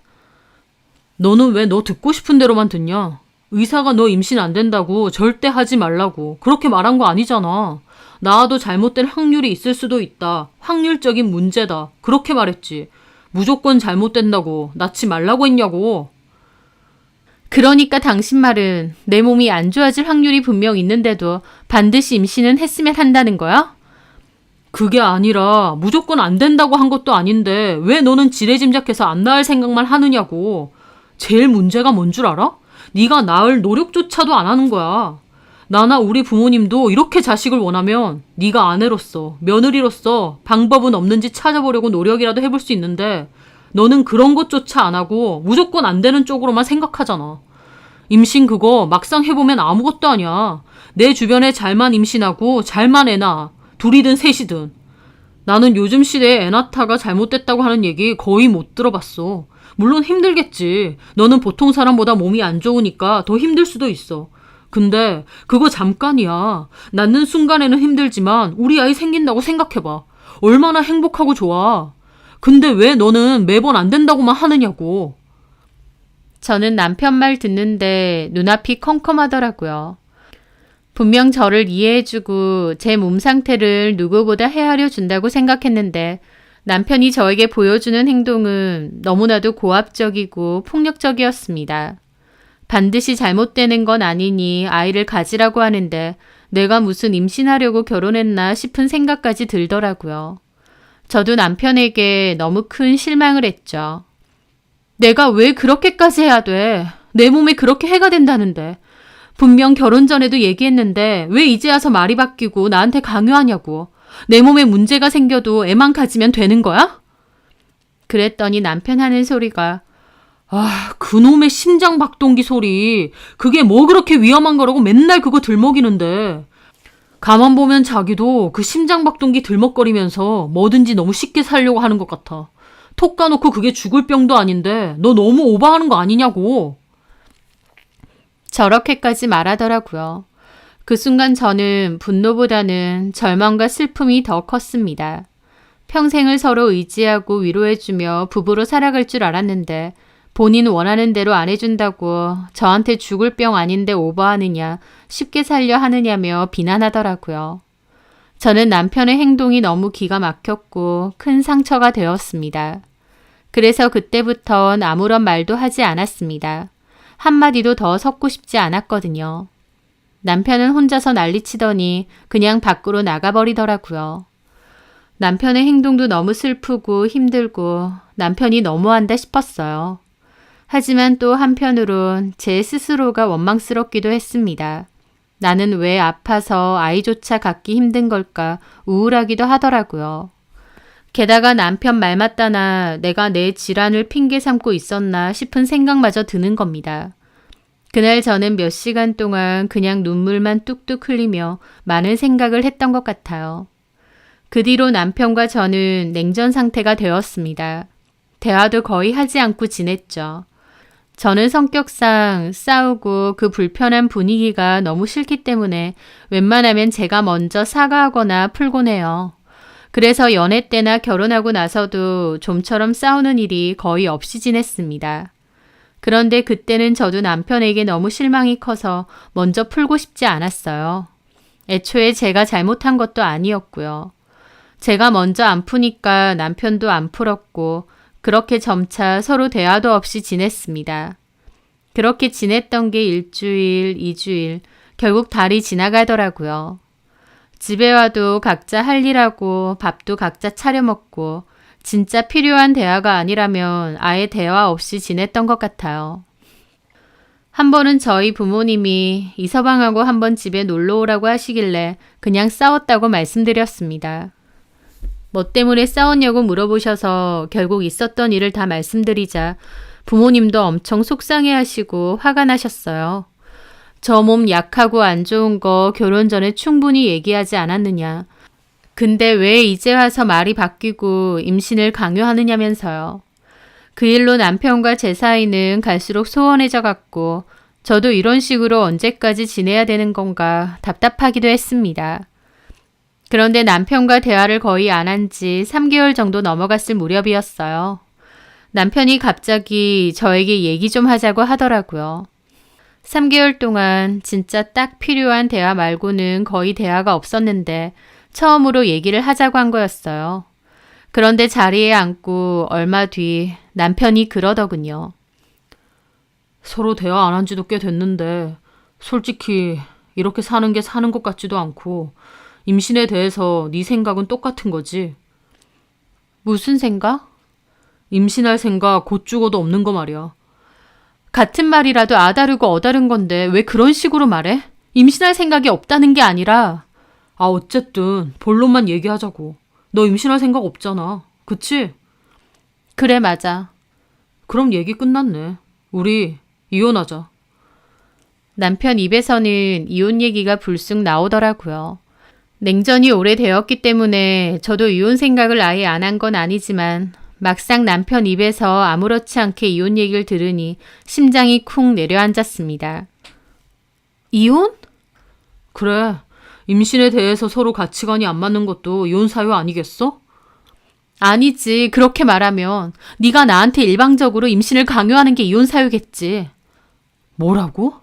너는 왜 너 듣고 싶은 대로만 듣냐? 의사가 너 임신 안 된다고 절대 하지 말라고 그렇게 말한 거 아니잖아. 낳아도 잘못될 확률이 있을 수도 있다. 확률적인 문제다. 그렇게 말했지. 무조건 잘못된다고 낳지 말라고 했냐고. 그러니까 당신 말은 내 몸이 안 좋아질 확률이 분명 있는데도 반드시 임신은 했으면 한다는 거야? 그게 아니라 무조건 안 된다고 한 것도 아닌데 왜 너는 지레짐작해서 안 낳을 생각만 하느냐고. 제일 문제가 뭔 줄 알아? 네가 낳을 노력조차도 안 하는 거야. 나나 우리 부모님도 이렇게 자식을 원하면 네가 아내로서 며느리로서 방법은 없는지 찾아보려고 노력이라도 해볼 수 있는데 너는 그런 것조차 안 하고 무조건 안 되는 쪽으로만 생각하잖아. 임신 그거 막상 해보면 아무것도 아니야. 내 주변에 잘만 임신하고 잘만 애 낳아. 둘이든 셋이든. 나는 요즘 시대에 애 낳다가 잘못됐다고 하는 얘기 거의 못 들어봤어. 물론 힘들겠지. 너는 보통 사람보다 몸이 안 좋으니까 더 힘들 수도 있어. 근데 그거 잠깐이야. 낳는 순간에는 힘들지만 우리 아이 생긴다고 생각해봐. 얼마나 행복하고 좋아. 근데 왜 너는 매번 안 된다고만 하느냐고. 저는 남편 말 듣는데 눈앞이 컴컴하더라고요. 분명 저를 이해해주고 제 몸 상태를 누구보다 헤아려 준다고 생각했는데 남편이 저에게 보여주는 행동은 너무나도 고압적이고 폭력적이었습니다. 반드시 잘못되는 건 아니니 아이를 가지라고 하는데 내가 무슨 임신하려고 결혼했나 싶은 생각까지 들더라고요. 저도 남편에게 너무 큰 실망을 했죠. 내가 왜 그렇게까지 해야 돼? 내 몸에 그렇게 해가 된다는데. 분명 결혼 전에도 얘기했는데 왜 이제 와서 말이 바뀌고 나한테 강요하냐고. 내 몸에 문제가 생겨도 애만 가지면 되는 거야? 그랬더니 남편 하는 소리가 아, 그놈의 심장박동기 소리. 그게 뭐 그렇게 위험한 거라고 맨날 그거 들먹이는데. 가만 보면 자기도 그 심장박동기 들먹거리면서 뭐든지 너무 쉽게 살려고 하는 것 같아. 톡 까놓고 그게 죽을 병도 아닌데 너 너무 오버하는 거 아니냐고. 저렇게까지 말하더라고요. 그 순간 저는 분노보다는 절망과 슬픔이 더 컸습니다. 평생을 서로 의지하고 위로해주며 부부로 살아갈 줄 알았는데 본인 원하는 대로 안 해준다고 저한테 죽을 병 아닌데 오버하느냐, 쉽게 살려 하느냐며 비난하더라고요. 저는 남편의 행동이 너무 기가 막혔고 큰 상처가 되었습니다. 그래서 그때부턴 아무런 말도 하지 않았습니다. 한마디도 더 섞고 싶지 않았거든요. 남편은 혼자서 난리치더니 그냥 밖으로 나가버리더라고요. 남편의 행동도 너무 슬프고 힘들고 남편이 너무한다 싶었어요. 하지만 또 한편으론 제 스스로가 원망스럽기도 했습니다. 나는 왜 아파서 아이조차 갖기 힘든 걸까 우울하기도 하더라고요. 게다가 남편 말 맞다나 내가 내 질환을 핑계 삼고 있었나 싶은 생각마저 드는 겁니다. 그날 저는 몇 시간 동안 그냥 눈물만 뚝뚝 흘리며 많은 생각을 했던 것 같아요. 그 뒤로 남편과 저는 냉전 상태가 되었습니다. 대화도 거의 하지 않고 지냈죠. 저는 성격상 싸우고 그 불편한 분위기가 너무 싫기 때문에 웬만하면 제가 먼저 사과하거나 풀곤 해요. 그래서 연애 때나 결혼하고 나서도 좀처럼 싸우는 일이 거의 없이 지냈습니다. 그런데 그때는 저도 남편에게 너무 실망이 커서 먼저 풀고 싶지 않았어요. 애초에 제가 잘못한 것도 아니었고요. 제가 먼저 안 푸니까 남편도 안 풀었고 그렇게 점차 서로 대화도 없이 지냈습니다. 그렇게 지냈던 게 일주일, 2주일, 결국 달이 지나가더라고요. 집에 와도 각자 할 일하고 밥도 각자 차려 먹고 진짜 필요한 대화가 아니라면 아예 대화 없이 지냈던 것 같아요. 한 번은 저희 부모님이 이서방하고 한번 집에 놀러 오라고 하시길래 그냥 싸웠다고 말씀드렸습니다. 뭐 때문에 싸웠냐고 물어보셔서 결국 있었던 일을 다 말씀드리자 부모님도 엄청 속상해하시고 화가 나셨어요. 저 몸 약하고 안 좋은 거 결혼 전에 충분히 얘기하지 않았느냐. 근데 왜 이제 와서 말이 바뀌고 임신을 강요하느냐면서요. 그 일로 남편과 제 사이는 갈수록 소원해져 갔고 저도 이런 식으로 언제까지 지내야 되는 건가 답답하기도 했습니다. 그런데 남편과 대화를 거의 안 한 지 3개월 정도 넘어갔을 무렵이었어요. 남편이 갑자기 저에게 얘기 좀 하자고 하더라고요. 3개월 동안 진짜 딱 필요한 대화 말고는 거의 대화가 없었는데 처음으로 얘기를 하자고 한 거였어요. 그런데 자리에 앉고 얼마 뒤 남편이 그러더군요. 서로 대화 안 한 지도 꽤 됐는데 솔직히 이렇게 사는 게 사는 것 같지도 않고 임신에 대해서 네 생각은 똑같은 거지. 무슨 생각? 임신할 생각 곧 죽어도 없는 거 말이야. 같은 말이라도 아다르고 어다른 건데 왜 그런 식으로 말해? 임신할 생각이 없다는 게 아니라. 아, 어쨌든 본론만 얘기하자고. 너 임신할 생각 없잖아. 그치? 그래, 맞아. 그럼 얘기 끝났네. 우리 이혼하자. 남편 입에서는 이혼 얘기가 불쑥 나오더라고요. 냉전이 오래되었기 때문에 저도 이혼 생각을 아예 안 한 건 아니지만 막상 남편 입에서 아무렇지 않게 이혼 얘기를 들으니 심장이 쿵 내려앉았습니다. 이혼? 그래. 임신에 대해서 서로 가치관이 안 맞는 것도 이혼 사유 아니겠어? 아니지. 그렇게 말하면 네가 나한테 일방적으로 임신을 강요하는 게 이혼 사유겠지. 뭐라고?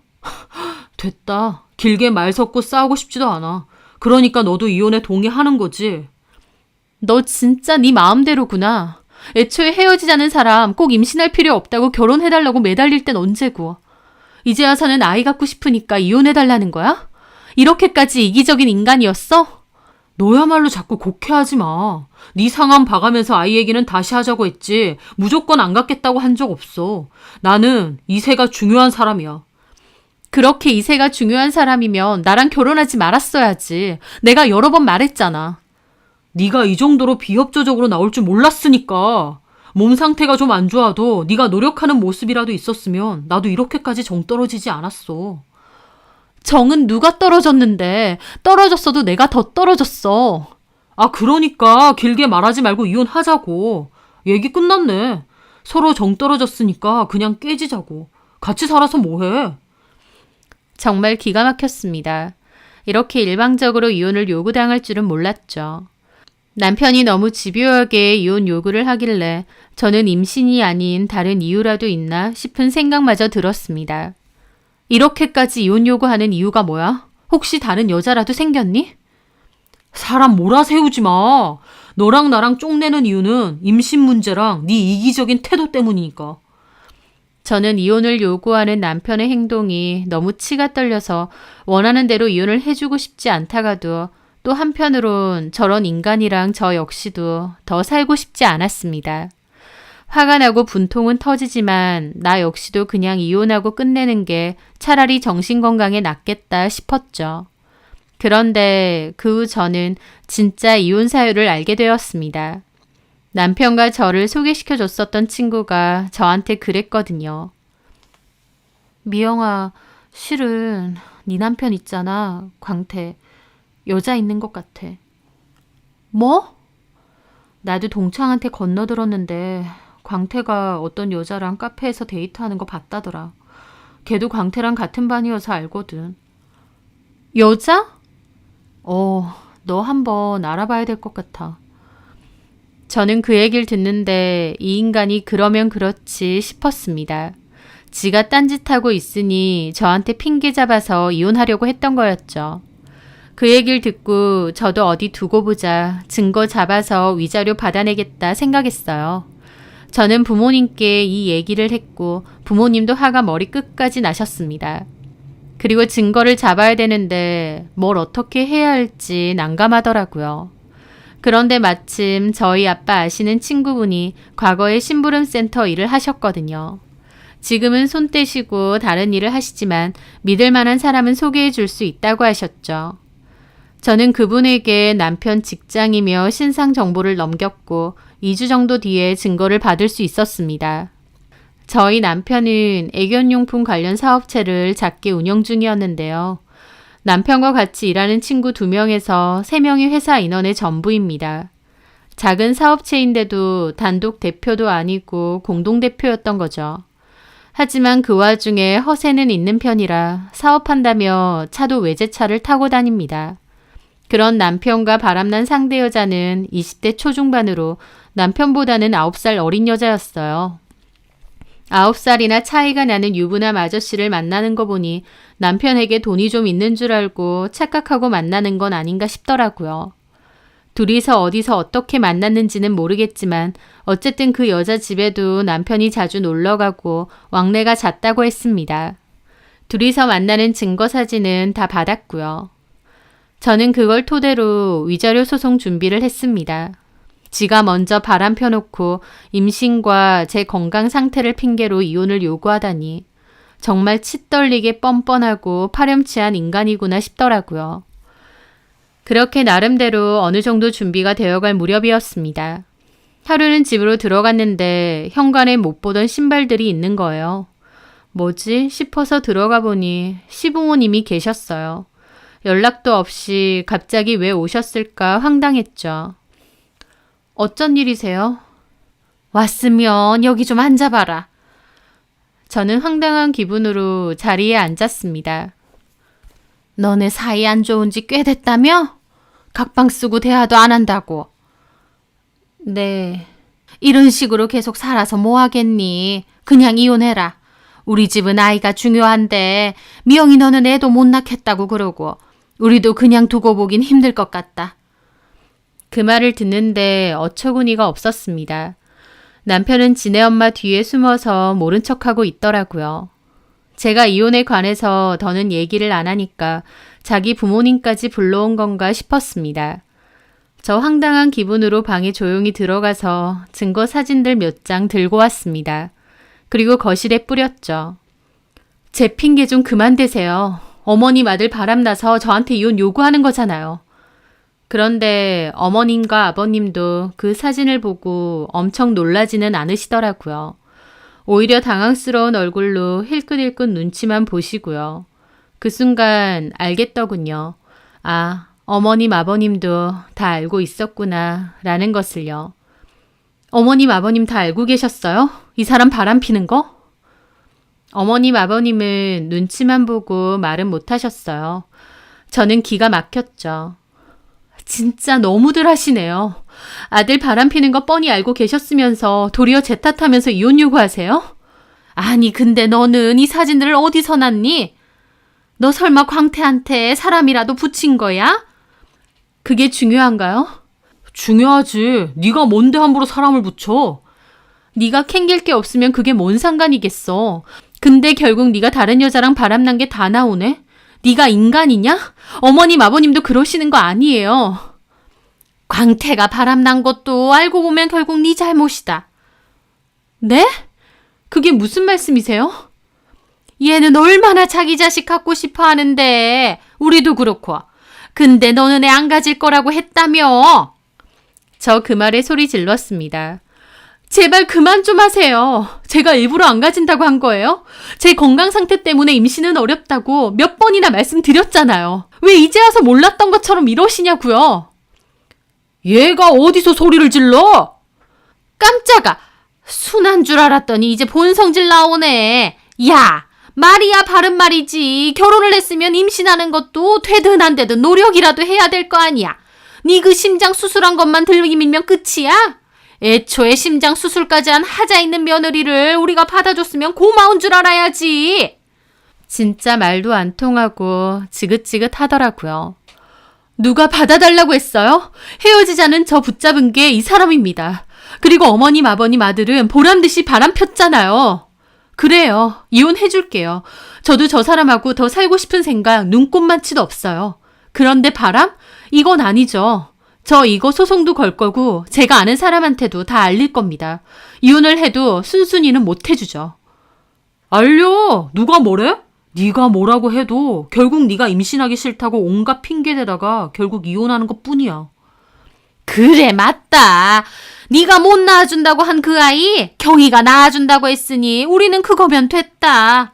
됐다. 길게 말 섞고 싸우고 싶지도 않아. 그러니까 너도 이혼에 동의하는 거지. 너 진짜 네 마음대로구나. 애초에 헤어지자는 사람 꼭 임신할 필요 없다고 결혼해달라고 매달릴 땐 언제고. 이제 와서는 아이 갖고 싶으니까 이혼해달라는 거야? 이렇게까지 이기적인 인간이었어? 너야말로 자꾸 곡해하지 마. 네 상황 봐가면서 아이 얘기는 다시 하자고 했지 무조건 안 갖겠다고 한 적 없어. 나는 이세가 중요한 사람이야. 그렇게 이세가 중요한 사람이면 나랑 결혼하지 말았어야지. 내가 여러 번 말했잖아. 네가 이 정도로 비협조적으로 나올 줄 몰랐으니까. 몸 상태가 좀 안 좋아도 네가 노력하는 모습이라도 있었으면 나도 이렇게까지 정 떨어지지 않았어. 정은 누가 떨어졌는데 떨어졌어도 내가 더 떨어졌어. 아, 그러니까 길게 말하지 말고 이혼하자고. 얘기 끝났네. 서로 정 떨어졌으니까 그냥 깨지자고. 같이 살아서 뭐해? 정말 기가 막혔습니다. 이렇게 일방적으로 이혼을 요구당할 줄은 몰랐죠. 남편이 너무 집요하게 이혼 요구를 하길래 저는 임신이 아닌 다른 이유라도 있나 싶은 생각마저 들었습니다. 이렇게까지 이혼 요구하는 이유가 뭐야? 혹시 다른 여자라도 생겼니? 사람 몰아세우지 마. 너랑 나랑 쪽내는 이유는 임신 문제랑 네 이기적인 태도 때문이니까. 저는 이혼을 요구하는 남편의 행동이 너무 치가 떨려서 원하는 대로 이혼을 해주고 싶지 않다가도 또 한편으론 저런 인간이랑 저 역시도 더 살고 싶지 않았습니다. 화가 나고 분통은 터지지만 나 역시도 그냥 이혼하고 끝내는 게 차라리 정신건강에 낫겠다 싶었죠. 그런데 그 후 저는 진짜 이혼 사유를 알게 되었습니다. 남편과 저를 소개시켜 줬었던 친구가 저한테 그랬거든요. 미영아, 실은 네 남편 있잖아, 광태. 여자 있는 것 같아. 뭐? 나도 동창한테 건너들었는데 광태가 어떤 여자랑 카페에서 데이트하는 거 봤다더라. 걔도 광태랑 같은 반이어서 알거든. 여자? 너 한번 알아봐야 될 것 같아. 저는 그 얘기를 듣는데 이 인간이 그러면 그렇지 싶었습니다. 지가 딴짓하고 있으니 저한테 핑계 잡아서 이혼하려고 했던 거였죠. 그 얘기를 듣고 저도 어디 두고 보자 증거 잡아서 위자료 받아내겠다 생각했어요. 저는 부모님께 이 얘기를 했고 부모님도 화가 머리 끝까지 나셨습니다. 그리고 증거를 잡아야 되는데 뭘 어떻게 해야 할지 난감하더라고요. 그런데 마침 저희 아빠 아시는 친구분이 과거에 심부름센터 일을 하셨거든요. 지금은 손 떼시고 다른 일을 하시지만 믿을 만한 사람은 소개해 줄 수 있다고 하셨죠. 저는 그분에게 남편 직장이며 신상 정보를 넘겼고 2주 정도 뒤에 증거를 받을 수 있었습니다. 저희 남편은 애견용품 관련 사업체를 작게 운영 중이었는데요. 남편과 같이 일하는 친구 2명에서 3명이 회사 인원의 전부입니다. 작은 사업체인데도 단독 대표도 아니고 공동대표였던 거죠. 하지만 그 와중에 허세는 있는 편이라 사업한다며 차도 외제차를 타고 다닙니다. 그런 남편과 바람난 상대 여자는 20대 초중반으로 남편보다는 9살 어린 여자였어요. 9살이나 차이가 나는 유부남 아저씨를 만나는 거 보니 남편에게 돈이 좀 있는 줄 알고 착각하고 만나는 건 아닌가 싶더라고요. 둘이서 어디서 어떻게 만났는지는 모르겠지만 어쨌든 그 여자 집에도 남편이 자주 놀러가고 왕래가 잦다고 했습니다. 둘이서 만나는 증거 사진은 다 받았고요. 저는 그걸 토대로 위자료 소송 준비를 했습니다. 지가 먼저 바람 펴놓고 임신과 제 건강 상태를 핑계로 이혼을 요구하다니 정말 치떨리게 뻔뻔하고 파렴치한 인간이구나 싶더라고요. 그렇게 나름대로 어느 정도 준비가 되어갈 무렵이었습니다. 하루는 집으로 들어갔는데 현관에 못 보던 신발들이 있는 거예요. 뭐지 싶어서 들어가 보니 시부모님이 계셨어요. 연락도 없이 갑자기 왜 오셨을까 황당했죠. 어쩐 일이세요? 왔으면 여기 좀 앉아봐라. 저는 황당한 기분으로 자리에 앉았습니다. 너네 사이 안 좋은 지 꽤 됐다며? 각방 쓰고 대화도 안 한다고. 네. 이런 식으로 계속 살아서 뭐 하겠니? 그냥 이혼해라. 우리 집은 아이가 중요한데 미영이 너는 애도 못 낳겠다고 그러고 우리도 그냥 두고 보긴 힘들 것 같다. 그 말을 듣는데 어처구니가 없었습니다. 남편은 지네 엄마 뒤에 숨어서 모른 척하고 있더라고요. 제가 이혼에 관해서 더는 얘기를 안 하니까 자기 부모님까지 불러온 건가 싶었습니다. 저 황당한 기분으로 방에 조용히 들어가서 증거 사진들 몇 장 들고 왔습니다. 그리고 거실에 뿌렸죠. 제 핑계 좀 그만 대세요. 어머님 아들 바람나서 저한테 이혼 요구하는 거잖아요. 그런데 어머님과 아버님도 그 사진을 보고 엄청 놀라지는 않으시더라고요. 오히려 당황스러운 얼굴로 힐끗힐끗 눈치만 보시고요. 그 순간 알겠더군요. 아, 어머님, 아버님도 다 알고 있었구나 라는 것을요. 어머님, 아버님 다 알고 계셨어요? 이 사람 바람 피는 거? 어머님, 아버님은 눈치만 보고 말은 못하셨어요. 저는 기가 막혔죠. 진짜 너무들 하시네요. 아들 바람 피는 거 뻔히 알고 계셨으면서 도리어 제 탓하면서 이혼 요구하세요? 아니, 근데 너는 이 사진들을 어디서 났니? 너 설마 광태한테 사람이라도 붙인 거야? 그게 중요한가요? 중요하지. 네가 뭔데 함부로 사람을 붙여? 네가 캥길 게 없으면 그게 뭔 상관이겠어. 근데 결국 네가 다른 여자랑 바람난 게 다 나오네? 네가 인간이냐? 어머님, 아버님도 그러시는 거 아니에요. 광태가 바람난 것도 알고 보면 결국 네 잘못이다. 네? 그게 무슨 말씀이세요? 얘는 얼마나 자기 자식 갖고 싶어 하는데 우리도 그렇고. 근데 너는 애 안 가질 거라고 했다며. 저 그 말에 소리 질렀습니다. 제발 그만 좀 하세요. 제가 일부러 안 가진다고 한 거예요? 제 건강 상태 때문에 임신은 어렵다고 몇 번이나 말씀드렸잖아요. 왜 이제 와서 몰랐던 것처럼 이러시냐고요. 얘가 어디서 소리를 질러? 깜짝아. 순한 줄 알았더니 이제 본성질 나오네. 야, 말이야 바른 말이지. 결혼을 했으면 임신하는 것도 되든 안 되든 노력이라도 해야 될 거 아니야. 네 그 심장 수술한 것만 들이밀면 끝이야? 애초에 심장 수술까지 한 하자 있는 며느리를 우리가 받아줬으면 고마운 줄 알아야지. 진짜 말도 안 통하고 지긋지긋하더라고요. 누가 받아달라고 했어요? 헤어지자는 저 붙잡은 게 이 사람입니다. 그리고 어머님, 아버님, 아들은 보란듯이 바람 폈잖아요. 그래요. 이혼해줄게요. 저도 저 사람하고 더 살고 싶은 생각 눈꼽만치도 없어요. 그런데 바람? 이건 아니죠. 저 이거 소송도 걸 거고 제가 아는 사람한테도 다 알릴 겁니다. 이혼을 해도 순순히는 못 해주죠. 알려. 누가 뭐래? 네가 뭐라고 해도 결국 네가 임신하기 싫다고 온갖 핑계대다가 결국 이혼하는 것뿐이야. 그래, 맞다. 네가 못 낳아준다고 한 그 아이 경희가 낳아준다고 했으니 우리는 그거면 됐다.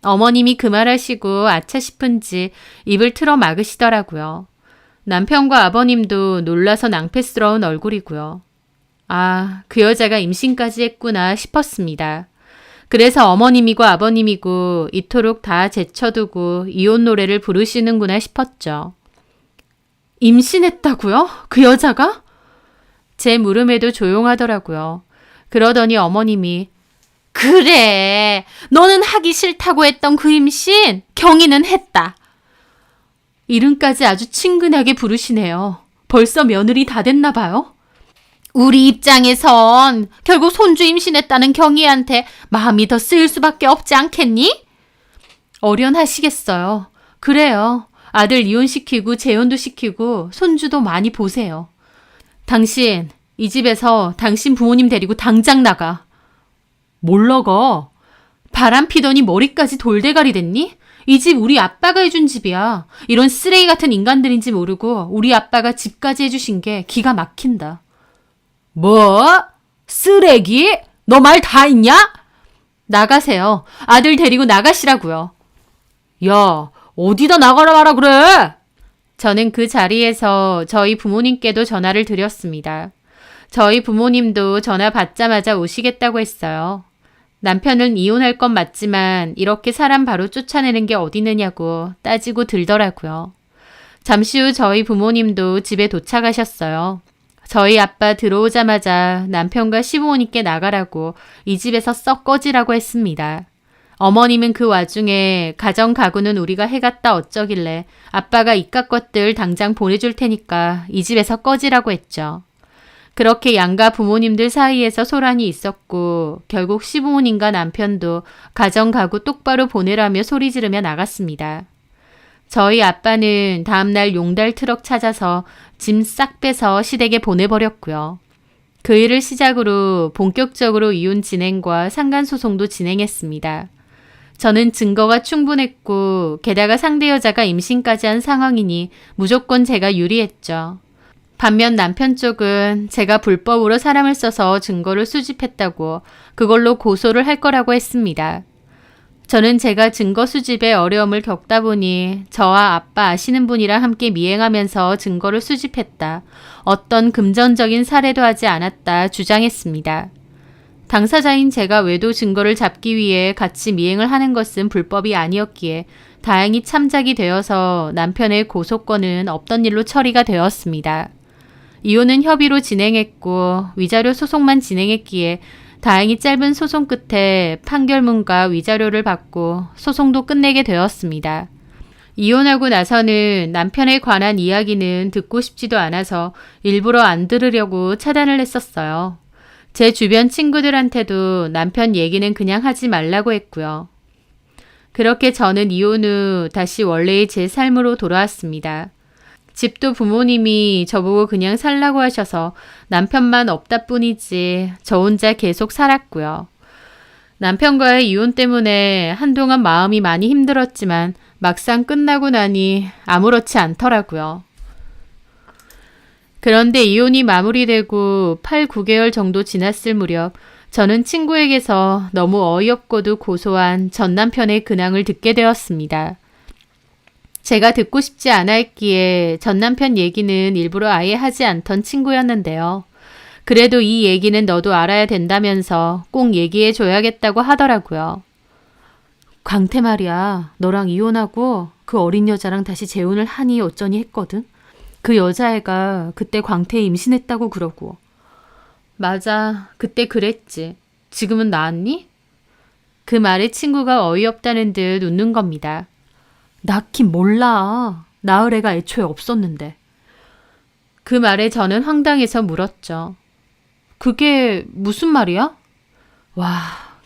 어머님이 그 말하시고 아차 싶은지 입을 틀어 막으시더라고요. 남편과 아버님도 놀라서 낭패스러운 얼굴이고요. 아, 그 여자가 임신까지 했구나 싶었습니다. 그래서 어머님이고 아버님이고 이토록 다 제쳐두고 이혼 노래를 부르시는구나 싶었죠. 임신했다고요? 그 여자가? 제 물음에도 조용하더라고요. 그러더니 어머님이 그래, 너는 하기 싫다고 했던 그 임신 경희는 했다. 이름까지 아주 친근하게 부르시네요. 벌써 며느리 다 됐나 봐요. 우리 입장에선 결국 손주 임신했다는 경희한테 마음이 더 쓰일 수밖에 없지 않겠니? 어련하시겠어요. 그래요. 아들 이혼시키고 재혼도 시키고 손주도 많이 보세요. 당신 이 집에서 당신 부모님 데리고 당장 나가. 뭘 나가? 바람 피더니 머리까지 돌대가리 됐니? 이 집 우리 아빠가 해준 집이야. 이런 쓰레기 같은 인간들인지 모르고 우리 아빠가 집까지 해주신 게 기가 막힌다. 뭐? 쓰레기? 너 말 다 있냐? 나가세요. 아들 데리고 나가시라고요. 야, 어디다 나가라 마라 그래? 저는 그 자리에서 저희 부모님께도 전화를 드렸습니다. 저희 부모님도 전화 받자마자 오시겠다고 했어요. 남편은 이혼할 건 맞지만 이렇게 사람 바로 쫓아내는 게 어디느냐고 따지고 들더라고요. 잠시 후 저희 부모님도 집에 도착하셨어요. 저희 아빠 들어오자마자 남편과 시부모님께 나가라고 이 집에서 썩 꺼지라고 했습니다. 어머님은 그 와중에 가정 가구는 우리가 해갔다 어쩌길래 아빠가 이깟 것들 당장 보내줄 테니까 이 집에서 꺼지라고 했죠. 그렇게 양가 부모님들 사이에서 소란이 있었고 결국 시부모님과 남편도 가정 가구 똑바로 보내라며 소리 지르며 나갔습니다. 저희 아빠는 다음날 용달 트럭 찾아서 짐 싹 빼서 시댁에 보내버렸고요. 그 일을 시작으로 본격적으로 이혼 진행과 상간소송도 진행했습니다. 저는 증거가 충분했고 게다가 상대 여자가 임신까지 한 상황이니 무조건 제가 유리했죠. 반면 남편 쪽은 제가 불법으로 사람을 써서 증거를 수집했다고 그걸로 고소를 할 거라고 했습니다. 저는 제가 증거 수집에 어려움을 겪다 보니 저와 아빠 아시는 분이랑 함께 미행하면서 증거를 수집했다. 어떤 금전적인 사례도 하지 않았다 주장했습니다. 당사자인 제가 외도 증거를 잡기 위해 같이 미행을 하는 것은 불법이 아니었기에 다행히 참작이 되어서 남편의 고소권은 없던 일로 처리가 되었습니다. 이혼은 협의로 진행했고 위자료 소송만 진행했기에 다행히 짧은 소송 끝에 판결문과 위자료를 받고 소송도 끝내게 되었습니다. 이혼하고 나서는 남편에 관한 이야기는 듣고 싶지도 않아서 일부러 안 들으려고 차단을 했었어요. 제 주변 친구들한테도 남편 얘기는 그냥 하지 말라고 했고요. 그렇게 저는 이혼 후 다시 원래의 제 삶으로 돌아왔습니다. 집도 부모님이 저보고 그냥 살라고 하셔서 남편만 없다 뿐이지 저 혼자 계속 살았고요. 남편과의 이혼 때문에 한동안 마음이 많이 힘들었지만 막상 끝나고 나니 아무렇지 않더라고요. 그런데 이혼이 마무리되고 8, 9개월 정도 지났을 무렵 저는 친구에게서 너무 어이없고도 고소한 전 남편의 근황을 듣게 되었습니다. 제가 듣고 싶지 않아 했기에 전 남편 얘기는 일부러 아예 하지 않던 친구였는데요. 그래도 이 얘기는 너도 알아야 된다면서 꼭 얘기해 줘야겠다고 하더라고요. 광태 말이야, 너랑 이혼하고 그 어린 여자랑 다시 재혼을 하니 어쩌니 했거든. 그 여자애가 그때 광태 임신했다고 그러고. 맞아, 그때 그랬지. 지금은 나았니? 그 말에 친구가 어이없다는 듯 웃는 겁니다. 낳긴 몰라. 낳을 애가 애초에 없었는데. 그 말에 저는 황당해서 물었죠. 그게 무슨 말이야? 와,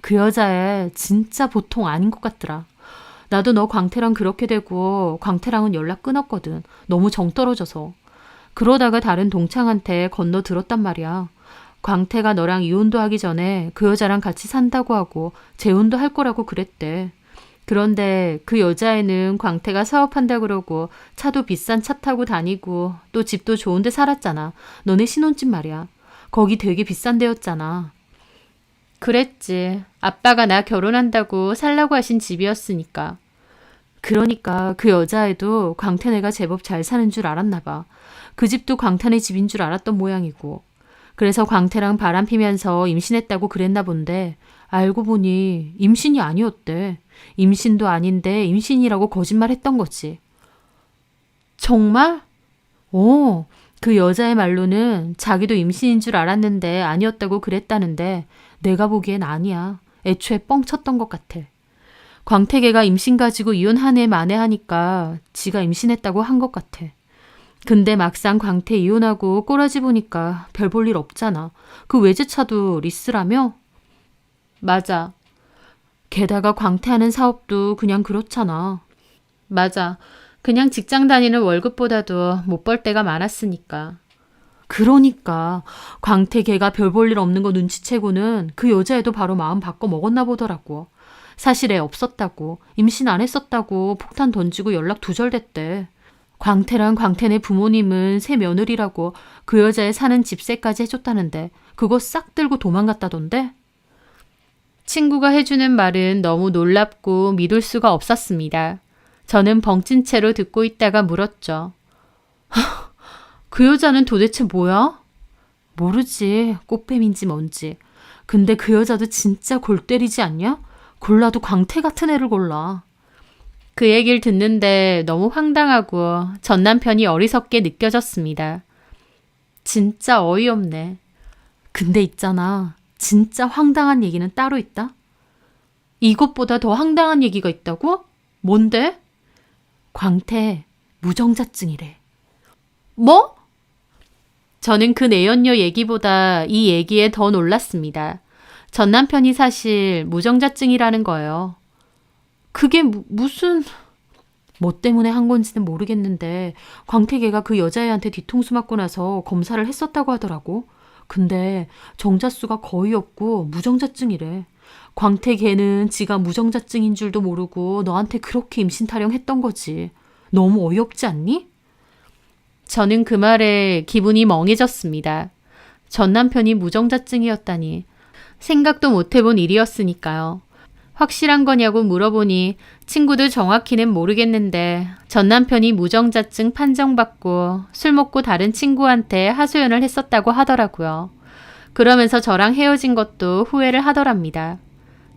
그 여자애 진짜 보통 아닌 것 같더라. 나도 너 광태랑 그렇게 되고 광태랑은 연락 끊었거든. 너무 정 떨어져서. 그러다가 다른 동창한테 건너 들었단 말이야. 광태가 너랑 이혼도 하기 전에 그 여자랑 같이 산다고 하고 재혼도 할 거라고 그랬대. 그런데 그 여자애는 광태가 사업한다 그러고 차도 비싼 차 타고 다니고 또 집도 좋은 데 살았잖아. 너네 신혼집 말이야. 거기 되게 비싼 데였잖아. 그랬지. 아빠가 나 결혼한다고 살라고 하신 집이었으니까. 그러니까 그 여자애도 광태네가 제법 잘 사는 줄 알았나 봐. 그 집도 광태네 집인 줄 알았던 모양이고. 그래서 광태랑 바람 피면서 임신했다고 그랬나 본데 알고 보니 임신이 아니었대. 임신도 아닌데 임신이라고 거짓말했던 거지. 정말? 그 여자의 말로는 자기도 임신인 줄 알았는데 아니었다고 그랬다는데 내가 보기엔 아니야. 애초에 뻥쳤던 것 같아. 광태계가 임신 가지고 이혼 한 해 만에 하니까 지가 임신했다고 한 것 같아. 근데 막상 광태 이혼하고 꼬라지 보니까 별 볼 일 없잖아. 그 외제차도 리스라며? 맞아. 게다가 광태하는 사업도 그냥 그렇잖아. 맞아. 그냥 직장 다니는 월급보다도 못 벌 때가 많았으니까. 그러니까 광태 걔가 별 볼 일 없는 거 눈치채고는 그 여자애도 바로 마음 바꿔 먹었나 보더라고. 사실 애 없었다고, 임신 안 했었다고 폭탄 던지고 연락 두절됐대. 광태랑 광태네 부모님은 새 며느리라고 그 여자애 사는 집세까지 해줬다는데 그거 싹 들고 도망갔다던데? 친구가 해주는 말은 너무 놀랍고 믿을 수가 없었습니다. 저는 벙찐 채로 듣고 있다가 물었죠. 그 여자는 도대체 뭐야? 모르지. 꽃뱀인지 뭔지. 근데 그 여자도 진짜 골 때리지 않냐? 골라도 광태 같은 애를 골라. 그 얘기를 듣는데 너무 황당하고 전 남편이 어리석게 느껴졌습니다. 진짜 어이없네. 근데 있잖아. 진짜 황당한 얘기는 따로 있다? 이것보다 더 황당한 얘기가 있다고? 뭔데? 광태 무정자증이래. 뭐? 저는 그 내연녀 얘기보다 이 얘기에 더 놀랐습니다. 전 남편이 사실 무정자증이라는 거예요. 그게 무슨... 뭐 때문에 한 건지는 모르겠는데 광태계가 그 여자애한테 뒤통수 맞고 나서 검사를 했었다고 하더라고. 근데 정자수가 거의 없고 무정자증이래. 광태 걔는 지가 무정자증인 줄도 모르고 너한테 그렇게 임신 타령했던 거지. 너무 어이없지 않니? 저는 그 말에 기분이 멍해졌습니다. 전 남편이 무정자증이었다니. 생각도 못 해본 일이었으니까요. 확실한 거냐고 물어보니 친구도 정확히는 모르겠는데 전 남편이 무정자증 판정받고 술 먹고 다른 친구한테 하소연을 했었다고 하더라고요. 그러면서 저랑 헤어진 것도 후회를 하더랍니다.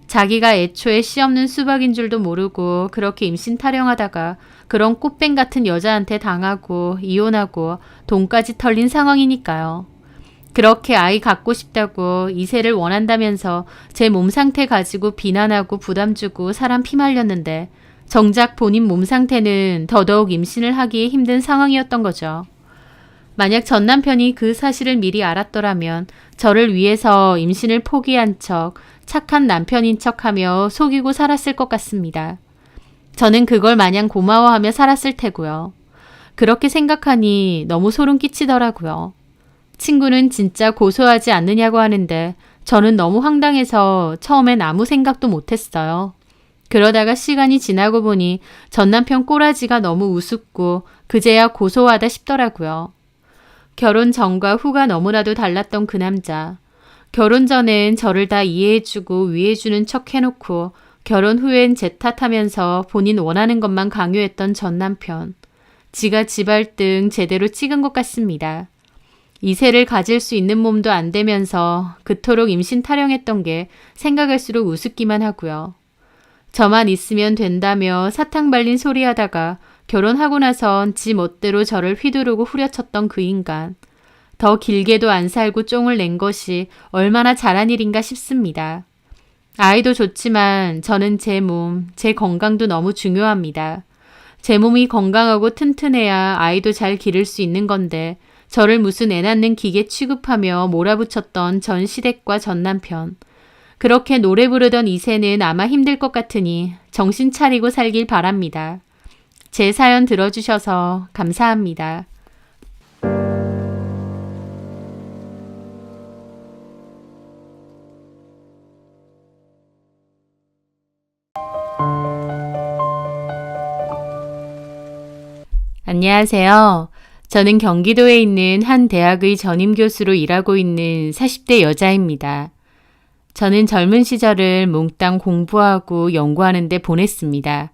자기가 애초에 씨 없는 수박인 줄도 모르고 그렇게 임신 타령하다가 그런 꽃뱀 같은 여자한테 당하고 이혼하고 돈까지 털린 상황이니까요. 그렇게 아이 갖고 싶다고 이세를 원한다면서 제 몸 상태 가지고 비난하고 부담 주고 사람 피말렸는데 정작 본인 몸 상태는 더더욱 임신을 하기 힘든 상황이었던 거죠. 만약 전 남편이 그 사실을 미리 알았더라면 저를 위해서 임신을 포기한 척 착한 남편인 척하며 속이고 살았을 것 같습니다. 저는 그걸 마냥 고마워하며 살았을 테고요. 그렇게 생각하니 너무 소름 끼치더라고요. 친구는 진짜 고소하지 않느냐고 하는데 저는 너무 황당해서 처음엔 아무 생각도 못했어요. 그러다가 시간이 지나고 보니 전 남편 꼬라지가 너무 우습고 그제야 고소하다 싶더라고요. 결혼 전과 후가 너무나도 달랐던 그 남자. 결혼 전엔 저를 다 이해해주고 위해주는 척 해놓고 결혼 후엔 제 탓하면서 본인 원하는 것만 강요했던 전 남편. 지가 지발등 제대로 찍은 것 같습니다. 이세를 가질 수 있는 몸도 안 되면서 그토록 임신 타령했던 게 생각할수록 우습기만 하고요. 저만 있으면 된다며 사탕 발린 소리 하다가 결혼하고 나선 지 멋대로 저를 휘두르고 후려쳤던 그 인간. 더 길게도 안 살고 쫑을 낸 것이 얼마나 잘한 일인가 싶습니다. 아이도 좋지만 저는 제 몸, 제 건강도 너무 중요합니다. 제 몸이 건강하고 튼튼해야 아이도 잘 기를 수 있는 건데 저를 무슨 애 낳는 기계 취급하며 몰아붙였던 전 시댁과 전 남편. 그렇게 노래 부르던 이세는 아마 힘들 것 같으니 정신 차리고 살길 바랍니다. 제 사연 들어주셔서 감사합니다. 안녕하세요. 저는 경기도에 있는 한 대학의 전임 교수로 일하고 있는 40대 여자입니다. 저는 젊은 시절을 몽땅 공부하고 연구하는 데 보냈습니다.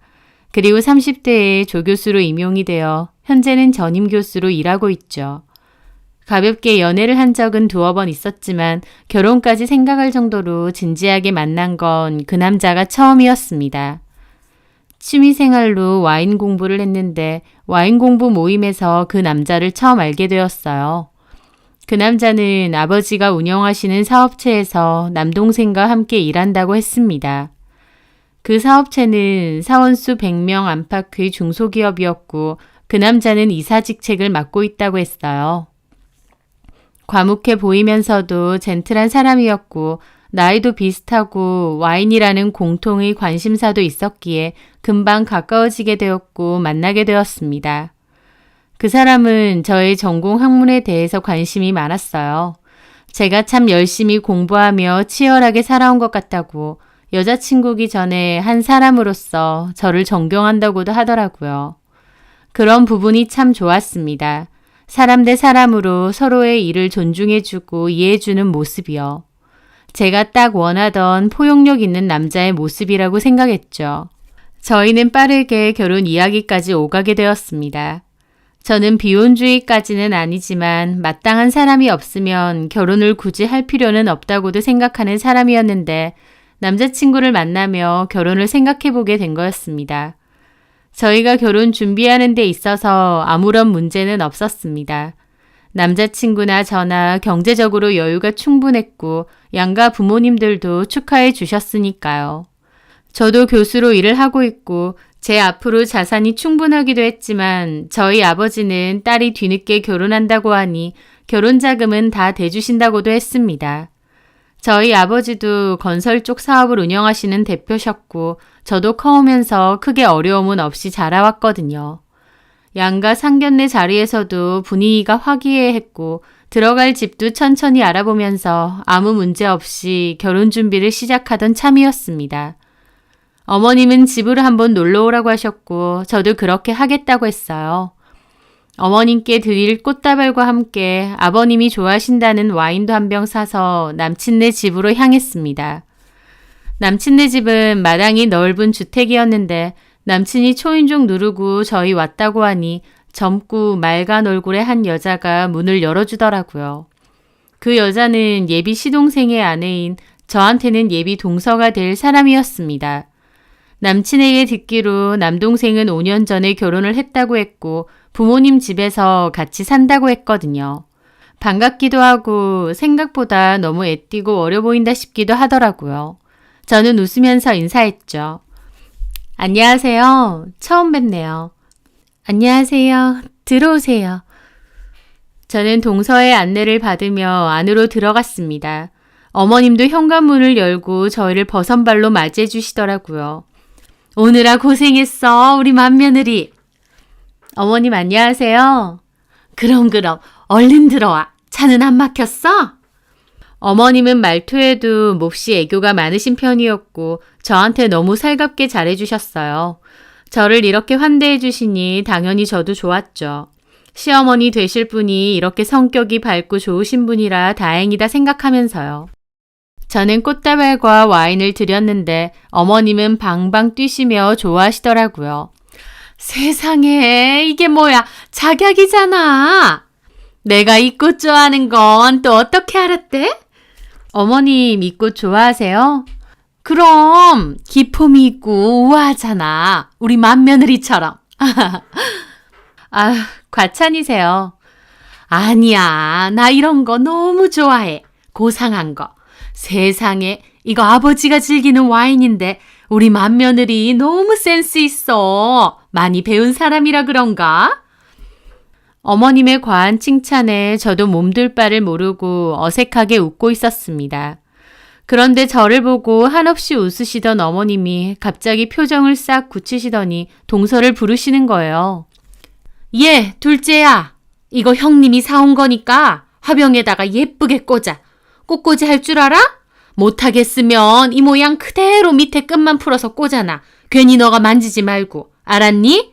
그리고 30대에 조교수로 임용이 되어 현재는 전임 교수로 일하고 있죠. 가볍게 연애를 한 적은 2번 있었지만 결혼까지 생각할 정도로 진지하게 만난 건 그 남자가 처음이었습니다. 취미생활로 와인 공부를 했는데 와인 공부 모임에서 그 남자를 처음 알게 되었어요. 그 남자는 아버지가 운영하시는 사업체에서 남동생과 함께 일한다고 했습니다. 그 사업체는 사원수 100명 안팎의 중소기업이었고 그 남자는 이사 직책을 맡고 있다고 했어요. 과묵해 보이면서도 젠틀한 사람이었고 나이도 비슷하고 와인이라는 공통의 관심사도 있었기에 금방 가까워지게 되었고 만나게 되었습니다. 그 사람은 저의 전공 학문에 대해서 관심이 많았어요. 제가 참 열심히 공부하며 치열하게 살아온 것 같다고 여자친구기 전에 한 사람으로서 저를 존경한다고도 하더라고요. 그런 부분이 참 좋았습니다. 사람 대 사람으로 서로의 일을 존중해주고 이해해주는 모습이요. 제가 딱 원하던 포용력 있는 남자의 모습이라고 생각했죠. 저희는 빠르게 결혼 이야기까지 오가게 되었습니다. 저는 비혼주의까지는 아니지만 마땅한 사람이 없으면 결혼을 굳이 할 필요는 없다고도 생각하는 사람이었는데 남자친구를 만나며 결혼을 생각해보게 된 거였습니다. 저희가 결혼 준비하는 데 있어서 아무런 문제는 없었습니다. 남자친구나 저나 경제적으로 여유가 충분했고 양가 부모님들도 축하해 주셨으니까요. 저도 교수로 일을 하고 있고 제 앞으로 자산이 충분하기도 했지만 저희 아버지는 딸이 뒤늦게 결혼한다고 하니 결혼 자금은 다 대주신다고도 했습니다. 저희 아버지도 건설 쪽 사업을 운영하시는 대표셨고 저도 커오면서 크게 어려움은 없이 자라왔거든요. 양가 상견례 자리에서도 분위기가 화기애애했고 들어갈 집도 천천히 알아보면서 아무 문제 없이 결혼 준비를 시작하던 참이었습니다. 어머님은 집으로 한번 놀러 오라고 하셨고 저도 그렇게 하겠다고 했어요. 어머님께 드릴 꽃다발과 함께 아버님이 좋아하신다는 와인도 한 병 사서 남친네 집으로 향했습니다. 남친네 집은 마당이 넓은 주택이었는데 남친이 초인종 누르고 저희 왔다고 하니 젊고 맑은 얼굴의 한 여자가 문을 열어주더라고요. 그 여자는 예비 시동생의 아내인 저한테는 예비 동서가 될 사람이었습니다. 남친에게 듣기로 남동생은 5년 전에 결혼을 했다고 했고 부모님 집에서 같이 산다고 했거든요. 반갑기도 하고 생각보다 너무 애띠고 어려 보인다 싶기도 하더라고요. 저는 웃으면서 인사했죠. 안녕하세요. 처음 뵙네요. 안녕하세요. 들어오세요. 저는 동서의 안내를 받으며 안으로 들어갔습니다. 어머님도 현관문을 열고 저희를 버선발로 맞이해 주시더라고요. 오느라 고생했어, 우리 맏며느리. 어머님 안녕하세요. 그럼 얼른 들어와. 차는 안 막혔어? 어머님은 말투에도 몹시 애교가 많으신 편이었고 저한테 너무 살갑게 잘해주셨어요. 저를 이렇게 환대해 주시니 당연히 저도 좋았죠. 시어머니 되실 분이 이렇게 성격이 밝고 좋으신 분이라 다행이다 생각하면서요. 저는 꽃다발과 와인을 드렸는데 어머님은 방방 뛰시며 좋아하시더라고요. 세상에 이게 뭐야, 작약이잖아. 내가 이 꽃 좋아하는 건 또 어떻게 알았대? 어머님 이 꽃 좋아하세요? 그럼 기품이 있고 우아하잖아. 우리 맏며느리처럼. 아, 과찬이세요. 아니야, 나 이런 거 너무 좋아해. 고상한 거. 세상에 이거 아버지가 즐기는 와인인데 우리 맏며느리 너무 센스 있어. 많이 배운 사람이라 그런가? 어머님의 과한 칭찬에 저도 몸둘 바를 모르고 어색하게 웃고 있었습니다. 그런데 저를 보고 한없이 웃으시던 어머님이 갑자기 표정을 싹 굳히시더니 동서를 부르시는 거예요. 예, 둘째야. 이거 형님이 사온 거니까 화병에다가 예쁘게 꽂아. 꽃꽂이 할 줄 알아? 못하겠으면 이 모양 그대로 밑에 끝만 풀어서 꽂아놔. 괜히 너가 만지지 말고. 알았니?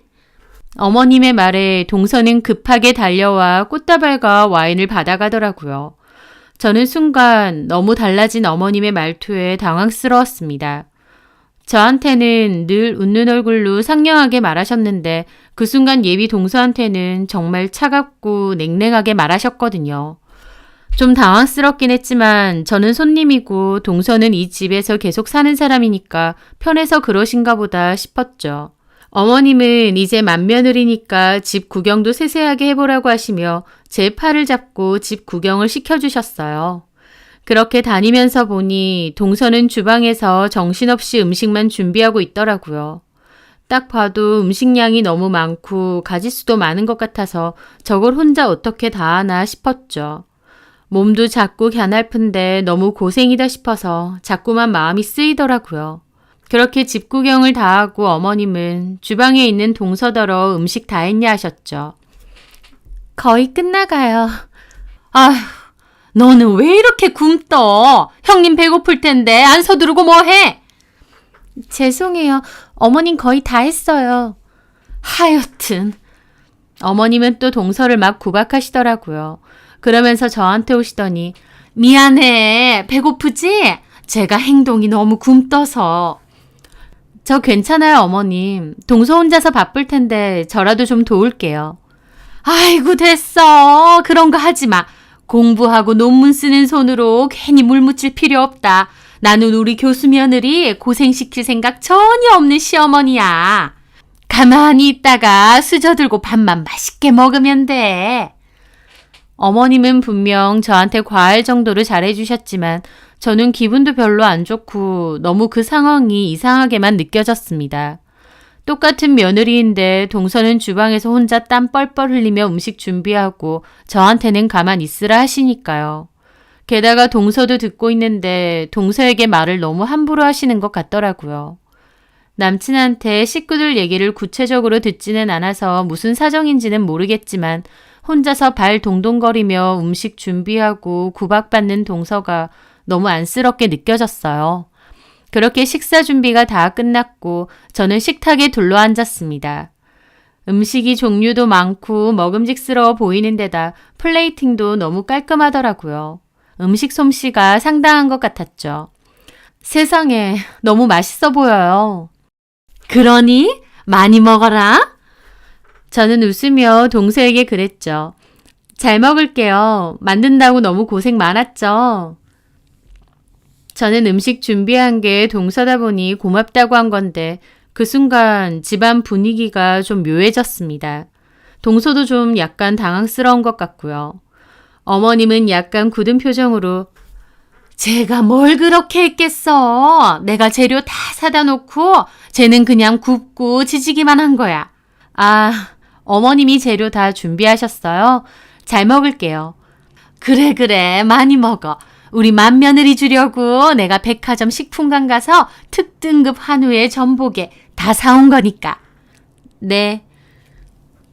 어머님의 말에 동서는 급하게 달려와 꽃다발과 와인을 받아가더라고요. 저는 순간 너무 달라진 어머님의 말투에 당황스러웠습니다. 저한테는 늘 웃는 얼굴로 상냥하게 말하셨는데 그 순간 예비 동서한테는 정말 차갑고 냉랭하게 말하셨거든요. 좀 당황스럽긴 했지만 저는 손님이고 동서는 이 집에서 계속 사는 사람이니까 편해서 그러신가 보다 싶었죠. 어머님은 이제 맏며느리니까 집 구경도 세세하게 해보라고 하시며 제 팔을 잡고 집 구경을 시켜주셨어요. 그렇게 다니면서 보니 동서는 주방에서 정신없이 음식만 준비하고 있더라고요. 딱 봐도 음식량이 너무 많고 가짓수도 많은 것 같아서 저걸 혼자 어떻게 다 하나 싶었죠. 몸도 작고 갸냘픈데 너무 고생이다 싶어서 자꾸만 마음이 쓰이더라고요. 그렇게 집 구경을 다 하고 어머님은 주방에 있는 동서더러 음식 다 했냐 하셨죠. 거의 끝나가요. 아휴, 너는 왜 이렇게 굶떠? 형님 배고플 텐데 안 서두르고 뭐해? 죄송해요. 어머님 거의 다 했어요. 하여튼 어머님은 또 동서를 막 구박하시더라고요. 그러면서 저한테 오시더니 미안해. 배고프지? 제가 행동이 너무 굶떠서. 저 괜찮아요, 어머님. 동서 혼자서 바쁠 텐데 저라도 좀 도울게요. 아이고 됐어. 그런 거 하지 마. 공부하고 논문 쓰는 손으로 괜히 물 묻힐 필요 없다. 나는 우리 교수 며느리 고생시킬 생각 전혀 없는 시어머니야. 가만히 있다가 수저들고 밥만 맛있게 먹으면 돼. 어머님은 분명 저한테 과할 정도로 잘해주셨지만 저는 기분도 별로 안 좋고 너무 그 상황이 이상하게만 느껴졌습니다. 똑같은 며느리인데 동서는 주방에서 혼자 땀 뻘뻘 흘리며 음식 준비하고 저한테는 가만 있으라 하시니까요. 게다가 동서도 듣고 있는데 동서에게 말을 너무 함부로 하시는 것 같더라고요. 남친한테 식구들 얘기를 구체적으로 듣지는 않아서 무슨 사정인지는 모르겠지만 혼자서 발 동동거리며 음식 준비하고 구박받는 동서가 너무 안쓰럽게 느껴졌어요. 그렇게 식사 준비가 다 끝났고 저는 식탁에 둘러앉았습니다. 음식이 종류도 많고 먹음직스러워 보이는 데다 플레이팅도 너무 깔끔하더라고요. 음식 솜씨가 상당한 것 같았죠. 세상에 너무 맛있어 보여요. 그러니 많이 먹어라. 저는 웃으며 동서에게 그랬죠. 잘 먹을게요. 만든다고 너무 고생 많았죠. 저는 음식 준비한 게 동서다 보니 고맙다고 한 건데 그 순간 집안 분위기가 좀 묘해졌습니다. 동서도 좀 약간 당황스러운 것 같고요. 어머님은 약간 굳은 표정으로 제가 뭘 그렇게 했겠어. 내가 재료 다 사다 놓고 쟤는 그냥 굽고 지지기만 한 거야. 아, 어머님이 재료 다 준비하셨어요? 잘 먹을게요. 그래, 많이 먹어. 우리 맏며느리 주려고 내가 백화점 식품관 가서 특등급 한우에 전복에 다 사온 거니까. 네.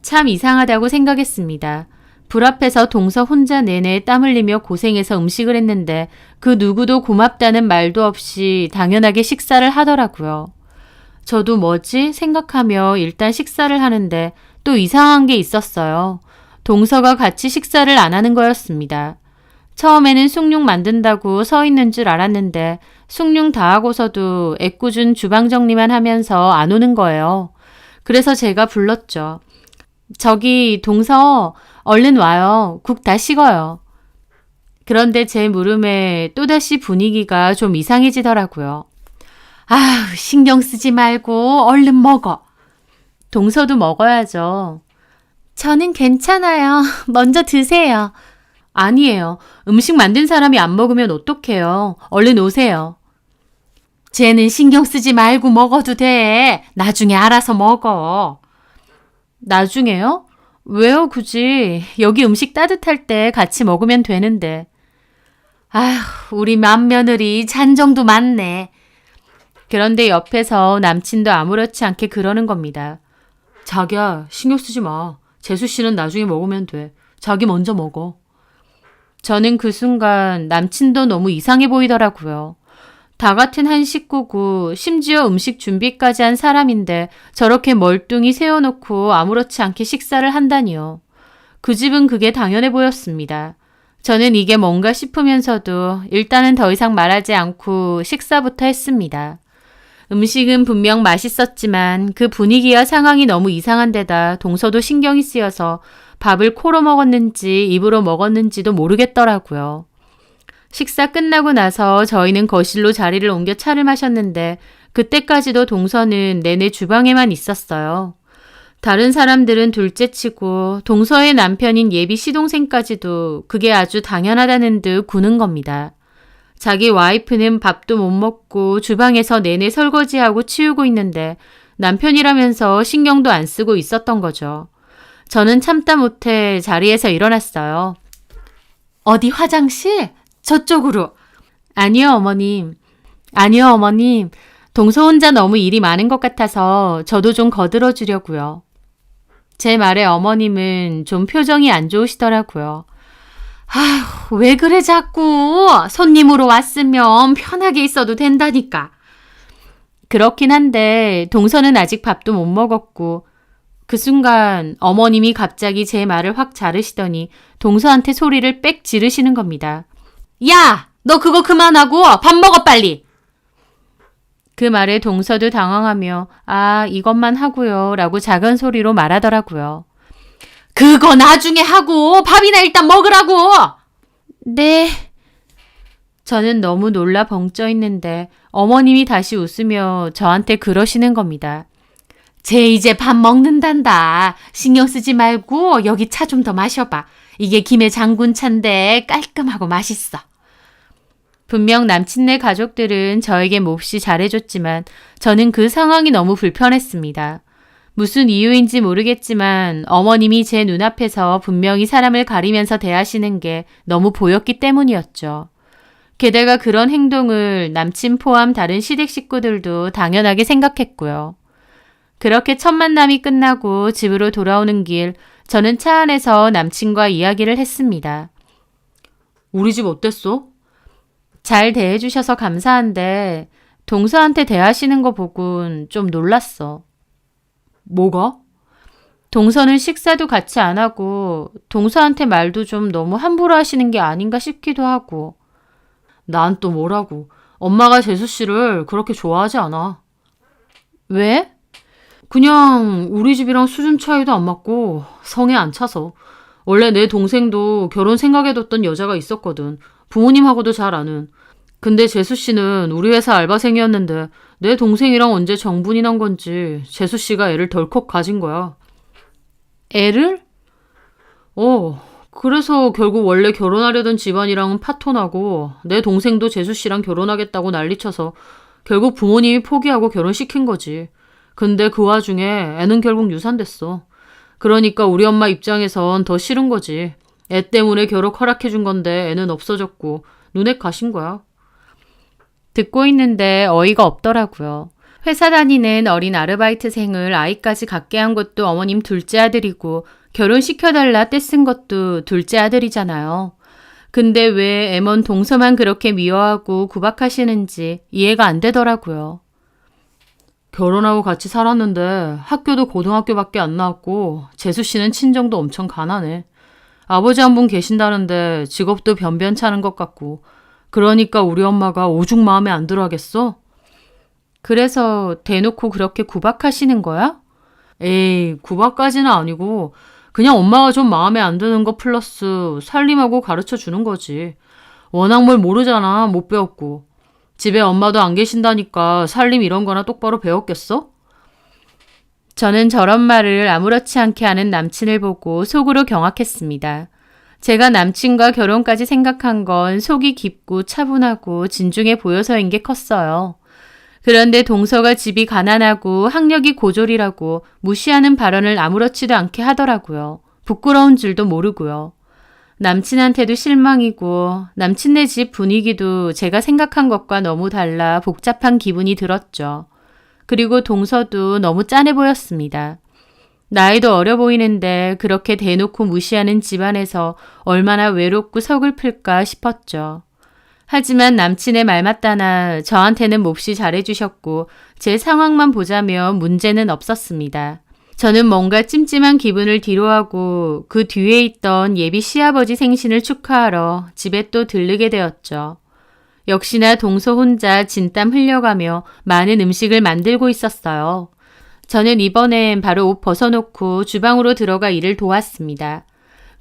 참 이상하다고 생각했습니다. 불 앞에서 동서 혼자 내내 땀 흘리며 고생해서 음식을 했는데 그 누구도 고맙다는 말도 없이 당연하게 식사를 하더라고요. 저도 뭐지 생각하며 일단 식사를 하는데 또 이상한 게 있었어요. 동서가 같이 식사를 안 하는 거였습니다. 처음에는 숭늉 만든다고 서 있는 줄 알았는데 숭늉 다 하고서도 애꿎은 주방 정리만 하면서 안 오는 거예요. 그래서 제가 불렀죠. 저기 동서 얼른 와요. 국 다 식어요. 그런데 제 물음에 또다시 분위기가 좀 이상해지더라고요. 아휴, 신경 쓰지 말고 얼른 먹어. 동서도 먹어야죠. 저는 괜찮아요. 먼저 드세요. 아니에요. 음식 만든 사람이 안 먹으면 어떡해요. 얼른 오세요. 쟤는 신경 쓰지 말고 먹어도 돼. 나중에 알아서 먹어. 나중에요? 왜요, 굳이? 여기 음식 따뜻할 때 같이 먹으면 되는데. 아휴, 우리 맏며느리 잔정도 많네. 그런데 옆에서 남친도 아무렇지 않게 그러는 겁니다. 자기야, 신경 쓰지 마. 재수 씨는 나중에 먹으면 돼. 자기 먼저 먹어. 저는 그 순간 남친도 너무 이상해 보이더라고요. 다 같은 한 식구고 심지어 음식 준비까지 한 사람인데 저렇게 멀뚱히 세워놓고 아무렇지 않게 식사를 한다니요. 그 집은 그게 당연해 보였습니다. 저는 이게 뭔가 싶으면서도 일단은 더 이상 말하지 않고 식사부터 했습니다. 음식은 분명 맛있었지만 그 분위기와 상황이 너무 이상한 데다 동서도 신경이 쓰여서 밥을 코로 먹었는지 입으로 먹었는지도 모르겠더라고요. 식사 끝나고 나서 저희는 거실로 자리를 옮겨 차를 마셨는데 그때까지도 동서는 내내 주방에만 있었어요. 다른 사람들은 둘째치고 동서의 남편인 예비 시동생까지도 그게 아주 당연하다는 듯 구는 겁니다. 자기 와이프는 밥도 못 먹고 주방에서 내내 설거지하고 치우고 있는데 남편이라면서 신경도 안 쓰고 있었던 거죠. 저는 참다 못해 자리에서 일어났어요. 어디 화장실? 저쪽으로. 아니요, 어머님. 동서 혼자 너무 일이 많은 것 같아서 저도 좀 거들어 주려고요. 제 말에 어머님은 좀 표정이 안 좋으시더라고요. 아휴, 왜 그래 자꾸. 손님으로 왔으면 편하게 있어도 된다니까. 그렇긴 한데 동서는 아직 밥도 못 먹었고 그 순간 어머님이 갑자기 제 말을 확 자르시더니 동서한테 소리를 빽 지르시는 겁니다. 야! 너 그거 그만하고 밥 먹어 빨리! 그 말에 동서도 당황하며 아, 이것만 하고요 라고 작은 소리로 말하더라고요. 그거 나중에 하고 밥이나 일단 먹으라고! 네. 저는 너무 놀라 벙쪄 있는데 어머님이 다시 웃으며 저한테 그러시는 겁니다. 쟤 이제 밥 먹는단다. 신경 쓰지 말고 여기 차 좀 더 마셔봐. 이게 김해 장군 차인데 깔끔하고 맛있어. 분명 남친네 가족들은 저에게 몹시 잘해줬지만 저는 그 상황이 너무 불편했습니다. 무슨 이유인지 모르겠지만 어머님이 제 눈앞에서 분명히 사람을 가리면서 대하시는 게 너무 보였기 때문이었죠. 게다가 그런 행동을 남친 포함 다른 시댁 식구들도 당연하게 생각했고요. 그렇게 첫 만남이 끝나고 집으로 돌아오는 길 저는 차 안에서 남친과 이야기를 했습니다. 우리 집 어땠어? 잘 대해주셔서 감사한데 동서한테 대하시는 거 보곤 좀 놀랐어. 뭐가? 동서는 식사도 같이 안 하고 동서한테 말도 좀 너무 함부로 하시는 게 아닌가 싶기도 하고. 난 또 뭐라고. 엄마가 재수 씨를 그렇게 좋아하지 않아. 왜? 그냥 우리 집이랑 수준 차이도 안 맞고 성에 안 차서. 원래 내 동생도 결혼 생각해뒀던 여자가 있었거든. 부모님하고도 잘 아는. 근데 재수 씨는 우리 회사 알바생이었는데 내 동생이랑 언제 정분이 난 건지 재수 씨가 애를 덜컥 가진 거야. 애를? 그래서 결국 원래 결혼하려던 집안이랑은 파토나고 내 동생도 재수 씨랑 결혼하겠다고 난리쳐서 결국 부모님이 포기하고 결혼시킨 거지. 근데 그 와중에 애는 결국 유산됐어. 그러니까 우리 엄마 입장에선 더 싫은 거지. 애 때문에 결혼 허락해준 건데 애는 없어졌고 눈에 가신 거야. 듣고 있는데 어이가 없더라고요. 회사 다니는 어린 아르바이트생을 아이까지 갖게 한 것도 어머님 둘째 아들이고 결혼시켜달라 떼쓴 것도 둘째 아들이잖아요. 근데 왜 애먼 동서만 그렇게 미워하고 구박하시는지 이해가 안 되더라고요. 결혼하고 같이 살았는데 학교도 고등학교밖에 안 나왔고 재수 씨는 친정도 엄청 가난해. 아버지 한 분 계신다는데 직업도 변변찮은 것 같고 그러니까 우리 엄마가 오죽 마음에 안 들어 하겠어? 그래서 대놓고 그렇게 구박하시는 거야? 에이, 구박까지는 아니고 그냥 엄마가 좀 마음에 안 드는 거 플러스 살림하고 가르쳐 주는 거지. 워낙 뭘 모르잖아, 못 배웠고. 집에 엄마도 안 계신다니까 살림 이런 거나 똑바로 배웠겠어? 저는 저런 말을 아무렇지 않게 하는 남친을 보고 속으로 경악했습니다. 제가 남친과 결혼까지 생각한 건 속이 깊고 차분하고 진중해 보여서인 게 컸어요. 그런데 동서가 집이 가난하고 학력이 고졸이라고 무시하는 발언을 아무렇지도 않게 하더라고요. 부끄러운 줄도 모르고요. 남친한테도 실망이고 남친네 집 분위기도 제가 생각한 것과 너무 달라 복잡한 기분이 들었죠. 그리고 동서도 너무 짠해 보였습니다. 나이도 어려 보이는데 그렇게 대놓고 무시하는 집안에서 얼마나 외롭고 서글플까 싶었죠. 하지만 남친의 말 맞다나 저한테는 몹시 잘해주셨고 제 상황만 보자면 문제는 없었습니다. 저는 뭔가 찜찜한 기분을 뒤로하고 그 뒤에 있던 예비 시아버지 생신을 축하하러 집에 또 들르게 되었죠. 역시나 동서 혼자 진땀 흘려가며 많은 음식을 만들고 있었어요. 저는 이번엔 바로 옷 벗어놓고 주방으로 들어가 일을 도왔습니다.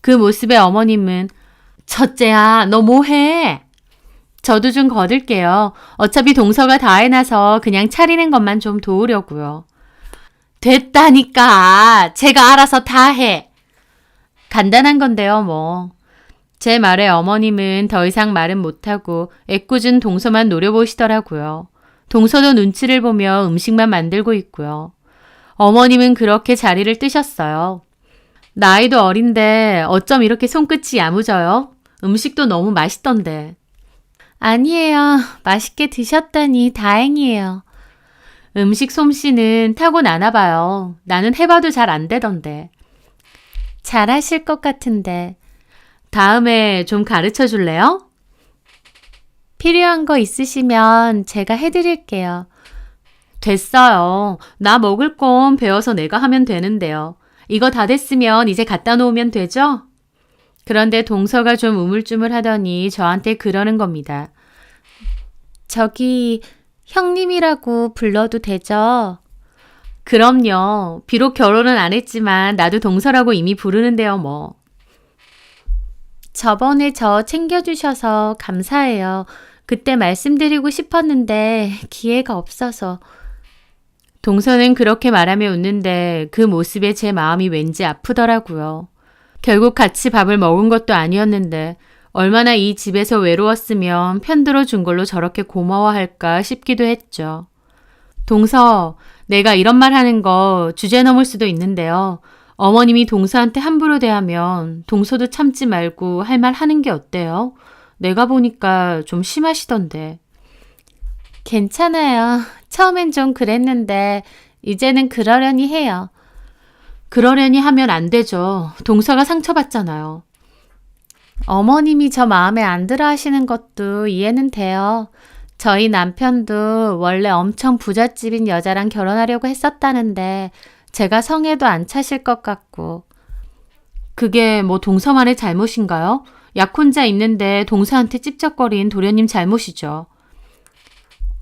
그 모습에 어머님은 첫째야, 너 뭐해? 저도 좀 거들게요. 어차피 동서가 다 해놔서 그냥 차리는 것만 좀 도우려고요. 됐다니까. 제가 알아서 다 해. 간단한 건데요, 뭐. 제 말에 어머님은 더 이상 말은 못하고 애꿎은 동서만 노려보시더라고요. 동서도 눈치를 보며 음식만 만들고 있고요. 어머님은 그렇게 자리를 뜨셨어요. 나이도 어린데 어쩜 이렇게 손끝이 야무져요? 음식도 너무 맛있던데. 아니에요. 맛있게 드셨다니 다행이에요. 음식 솜씨는 타고나나 봐요. 나는 해봐도 잘 안 되던데. 잘하실 것 같은데. 다음에 좀 가르쳐 줄래요? 필요한 거 있으시면 제가 해드릴게요. 됐어요. 나 먹을 건 배워서 내가 하면 되는데요. 이거 다 됐으면 이제 갖다 놓으면 되죠? 그런데 동서가 좀 우물쭈물하더니 저한테 그러는 겁니다. 저기 형님이라고 불러도 되죠? 그럼요. 비록 결혼은 안 했지만 나도 동서라고 이미 부르는데요, 뭐. 저번에 저 챙겨주셔서 감사해요. 그때 말씀드리고 싶었는데 기회가 없어서. 동서는 그렇게 말하며 웃는데 그 모습에 제 마음이 왠지 아프더라고요. 결국 같이 밥을 먹은 것도 아니었는데 얼마나 이 집에서 외로웠으면 편들어 준 걸로 저렇게 고마워할까 싶기도 했죠. 동서, 내가 이런 말 하는 거 주제 넘을 수도 있는데요. 어머님이 동서한테 함부로 대하면 동서도 참지 말고 할 말 하는 게 어때요? 내가 보니까 좀 심하시던데. 괜찮아요. 처음엔 좀 그랬는데 이제는 그러려니 해요. 그러려니 하면 안 되죠. 동서가 상처받잖아요. 어머님이 저 마음에 안 들어 하시는 것도 이해는 돼요. 저희 남편도 원래 엄청 부잣집인 여자랑 결혼하려고 했었다는데 제가 성에도 안 차실 것 같고. 그게 뭐 동서만의 잘못인가요? 약혼자 있는데 동서한테 찝쩍거린 도련님 잘못이죠.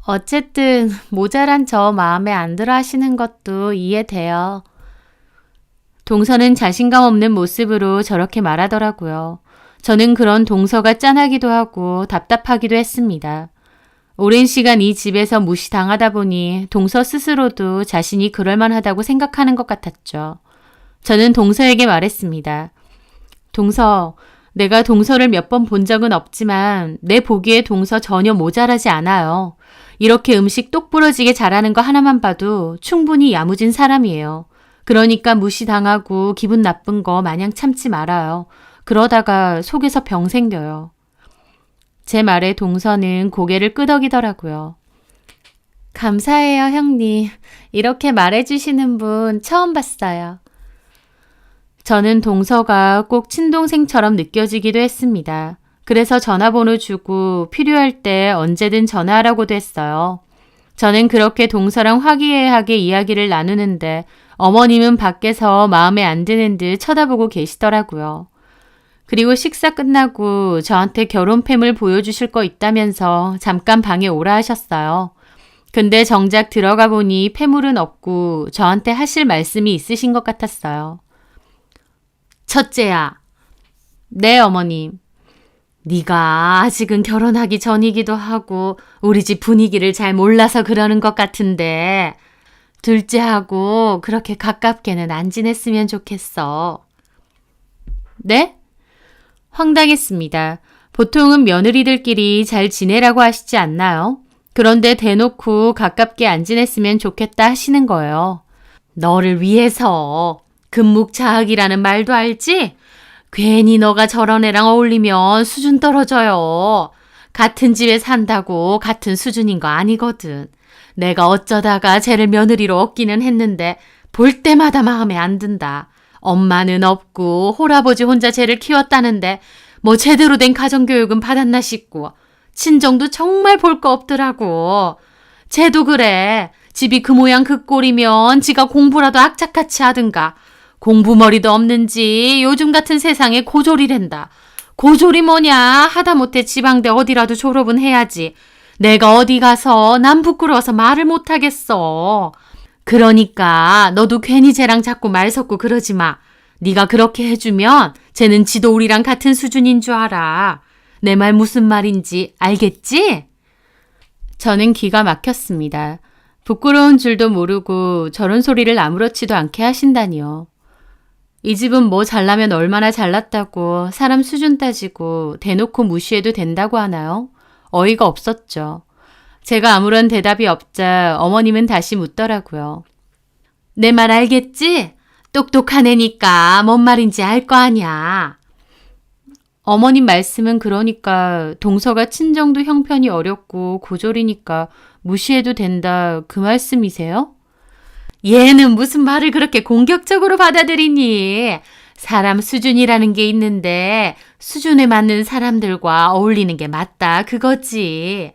어쨌든 모자란 저 마음에 안 들어 하시는 것도 이해돼요. 동서는 자신감 없는 모습으로 저렇게 말하더라고요. 저는 그런 동서가 짠하기도 하고 답답하기도 했습니다. 오랜 시간 이 집에서 무시당하다 보니 동서 스스로도 자신이 그럴만하다고 생각하는 것 같았죠. 저는 동서에게 말했습니다. 동서, 내가 동서를 몇 번 본 적은 없지만 내 보기에 동서 전혀 모자라지 않아요. 이렇게 음식 똑부러지게 잘하는 거 하나만 봐도 충분히 야무진 사람이에요. 그러니까 무시당하고 기분 나쁜 거 마냥 참지 말아요. 그러다가 속에서 병 생겨요. 제 말에 동서는 고개를 끄덕이더라고요. 감사해요, 형님. 이렇게 말해주시는 분 처음 봤어요. 저는 동서가 꼭 친동생처럼 느껴지기도 했습니다. 그래서 전화번호 주고 필요할 때 언제든 전화하라고도 했어요. 저는 그렇게 동서랑 화기애애하게 이야기를 나누는데 어머님은 밖에서 마음에 안 드는 듯 쳐다보고 계시더라고요. 그리고 식사 끝나고 저한테 결혼팸을 보여주실 거 있다면서 잠깐 방에 오라 하셨어요. 근데 정작 들어가 보니 폐물은 없고 저한테 하실 말씀이 있으신 것 같았어요. 첫째야. 네, 어머님. 네가 아직은 결혼하기 전이기도 하고 우리 집 분위기를 잘 몰라서 그러는 것 같은데 둘째하고 그렇게 가깝게는 안 지냈으면 좋겠어. 네? 황당했습니다. 보통은 며느리들끼리 잘 지내라고 하시지 않나요? 그런데 대놓고 가깝게 안 지냈으면 좋겠다 하시는 거예요. 너를 위해서 금묵자학이라는 말도 알지? 괜히 너가 저런 애랑 어울리면 수준 떨어져요. 같은 집에 산다고 같은 수준인 거 아니거든. 내가 어쩌다가 쟤를 며느리로 얻기는 했는데 볼 때마다 마음에 안 든다. 엄마는 없고 홀아버지 혼자 쟤를 키웠다는데 뭐 제대로 된 가정교육은 받았나 싶고 친정도 정말 볼 거 없더라고. 쟤도 그래. 집이 그 모양 그 꼴이면 지가 공부라도 악착같이 하든가. 공부머리도 없는지 요즘 같은 세상에 고졸이란다. 고졸이 뭐냐? 하다못해 지방대 어디라도 졸업은 해야지. 내가 어디 가서 남 부끄러워서 말을 못하겠어. 그러니까 너도 괜히 쟤랑 자꾸 말 섞고 그러지 마. 네가 그렇게 해주면 쟤는 지도 우리랑 같은 수준인 줄 알아. 내 말 무슨 말인지 알겠지? 저는 기가 막혔습니다. 부끄러운 줄도 모르고 저런 소리를 아무렇지도 않게 하신다니요. 이 집은 뭐 잘나면 얼마나 잘났다고 사람 수준 따지고 대놓고 무시해도 된다고 하나요? 어이가 없었죠. 제가 아무런 대답이 없자 어머님은 다시 묻더라고요. 내 말 알겠지? 똑똑한 애니까 뭔 말인지 알 거 아니야. 어머님 말씀은 그러니까 동서가 친정도 형편이 어렵고 고졸이니까 무시해도 된다 그 말씀이세요? 얘는 무슨 말을 그렇게 공격적으로 받아들이니? 사람 수준이라는 게 있는데 수준에 맞는 사람들과 어울리는 게 맞다 그거지.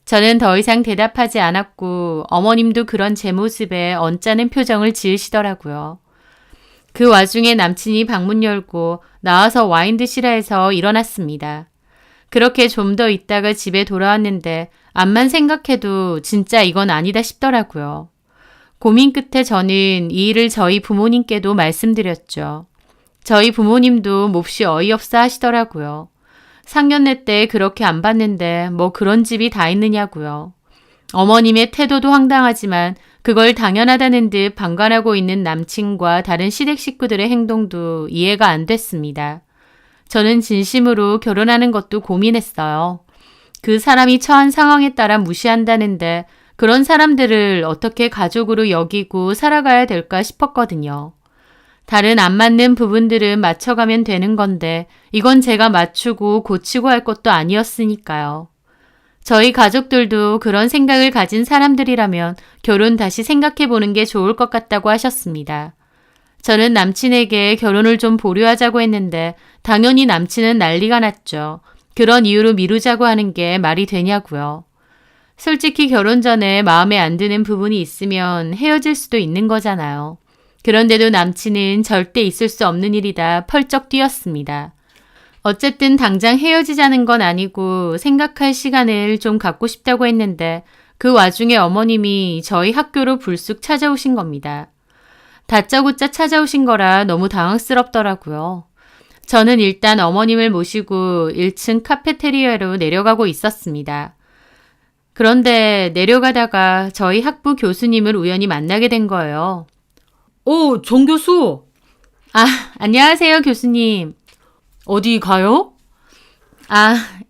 저는 더 이상 대답하지 않았고 어머님도 그런 제 모습에 언짢은 표정을 지으시더라고요. 그 와중에 남친이 방문 열고 나와서 와인 드시라 해서 일어났습니다. 그렇게 좀 더 있다가 집에 돌아왔는데 암만 생각해도 진짜 이건 아니다 싶더라고요. 고민 끝에 저는 이 일을 저희 부모님께도 말씀드렸죠. 저희 부모님도 몹시 어이없어 하시더라고요. 상견례 때 그렇게 안 봤는데 뭐 그런 집이 다 있느냐고요. 어머님의 태도도 황당하지만 그걸 당연하다는 듯 방관하고 있는 남친과 다른 시댁 식구들의 행동도 이해가 안 됐습니다. 저는 진심으로 결혼하는 것도 고민했어요. 그 사람이 처한 상황에 따라 무시한다는데 그런 사람들을 어떻게 가족으로 여기고 살아가야 될까 싶었거든요. 다른 안 맞는 부분들은 맞춰가면 되는 건데 이건 제가 맞추고 고치고 할 것도 아니었으니까요. 저희 가족들도 그런 생각을 가진 사람들이라면 결혼 다시 생각해보는 게 좋을 것 같다고 하셨습니다. 저는 남친에게 결혼을 좀 보류하자고 했는데 당연히 남친은 난리가 났죠. 그런 이유로 미루자고 하는 게 말이 되냐고요. 솔직히 결혼 전에 마음에 안 드는 부분이 있으면 헤어질 수도 있는 거잖아요. 그런데도 남친은 절대 있을 수 없는 일이다 펄쩍 뛰었습니다. 어쨌든 당장 헤어지자는 건 아니고 생각할 시간을 좀 갖고 싶다고 했는데 그 와중에 어머님이 저희 학교로 불쑥 찾아오신 겁니다. 다짜고짜 찾아오신 거라 너무 당황스럽더라고요. 저는 일단 어머님을 모시고 1층 카페테리아로 내려가고 있었습니다. 그런데 내려가다가 저희 학부 교수님을 우연히 만나게 된 거예요. 정 교수. 안녕하세요, 교수님. 어디 가요?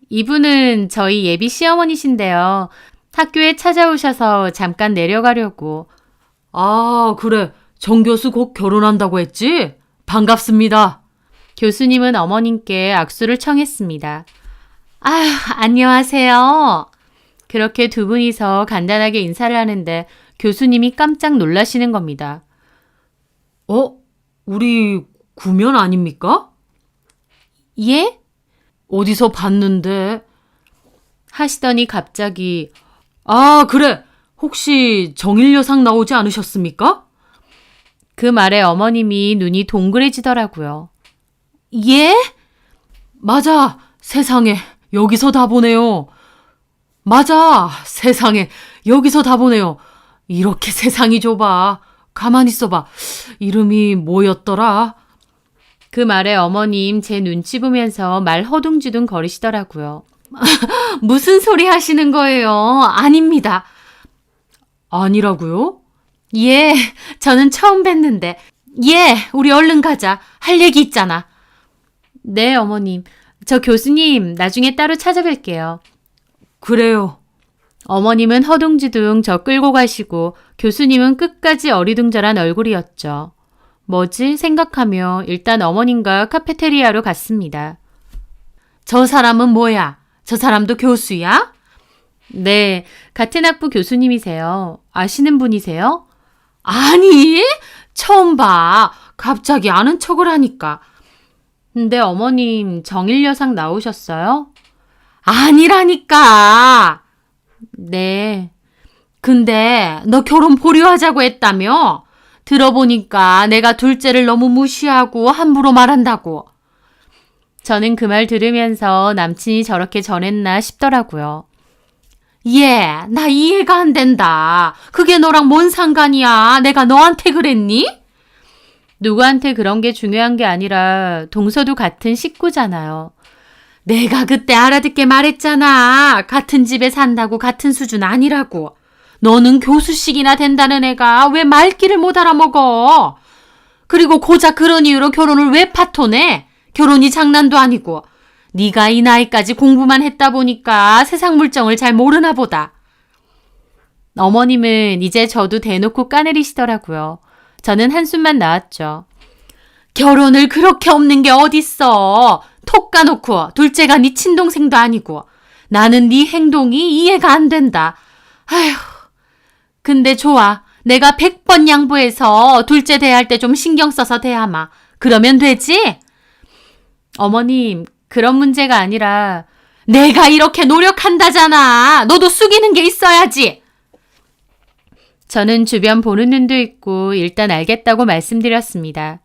이분은 저희 예비 시어머니신데요. 학교에 찾아오셔서 잠깐 내려가려고. 그래. 정 교수 곧 결혼한다고 했지? 반갑습니다. 교수님은 어머님께 악수를 청했습니다. 안녕하세요. 그렇게 두 분이서 간단하게 인사를 하는데 교수님이 깜짝 놀라시는 겁니다. 우리 구면 아닙니까? 예? 어디서 봤는데? 하시더니 갑자기 그래. 혹시 정일여상 나오지 않으셨습니까? 그 말에 어머님이 눈이 동그래지더라고요. 예? 맞아. 세상에. 여기서 다 보네요. 맞아. 세상에. 여기서 다 보네요. 이렇게 세상이 좁아. 가만히 있어봐. 이름이 뭐였더라? 그 말에 어머님 제 눈치 보면서 말 허둥지둥 거리시더라고요. 무슨 소리 하시는 거예요? 아닙니다. 아니라고요? 예, 저는 처음 뵀는데. 예, 우리 얼른 가자. 할 얘기 있잖아. 네, 어머님. 저 교수님 나중에 따로 찾아뵐게요. 그래요. 어머님은 허둥지둥 저 끌고 가시고 교수님은 끝까지 어리둥절한 얼굴이었죠. 뭐지 생각하며 일단 어머님과 카페테리아로 갔습니다. 저 사람은 뭐야? 저 사람도 교수야? 네, 같은 학부 교수님이세요. 아시는 분이세요? 아니, 처음 봐. 갑자기 아는 척을 하니까. 근데 어머님 정일여상 나오셨어요? 아니라니까. 네. 근데 너 결혼 보류하자고 했다며? 들어보니까 내가 둘째를 너무 무시하고 함부로 말한다고. 저는 그 말 들으면서 남친이 저렇게 전했나 싶더라고요. 나 이해가 안 된다. 그게 너랑 뭔 상관이야? 내가 너한테 그랬니? 누구한테 그런 게 중요한 게 아니라 동서도 같은 식구잖아요. 내가 그때 알아듣게 말했잖아. 같은 집에 산다고 같은 수준 아니라고. 너는 교수식이나 된다는 애가 왜 말귀를 못 알아먹어? 그리고 고작 그런 이유로 결혼을 왜 파토내? 결혼이 장난도 아니고. 네가 이 나이까지 공부만 했다 보니까 세상 물정을 잘 모르나 보다. 어머님은 이제 저도 대놓고 까내리시더라고요. 저는 한숨만 나왔죠. 결혼을 그렇게 없는 게 어딨어. 톡 까놓고 둘째가 네 친동생도 아니고. 나는 네 행동이 이해가 안 된다. 아휴. 근데 좋아. 내가 100번 양보해서 둘째 대할 때 좀 신경 써서 대하마. 그러면 되지? 어머님, 그런 문제가 아니라 내가 이렇게 노력한다잖아. 너도 숙이는 게 있어야지. 저는 주변 보는 눈도 있고 일단 알겠다고 말씀드렸습니다.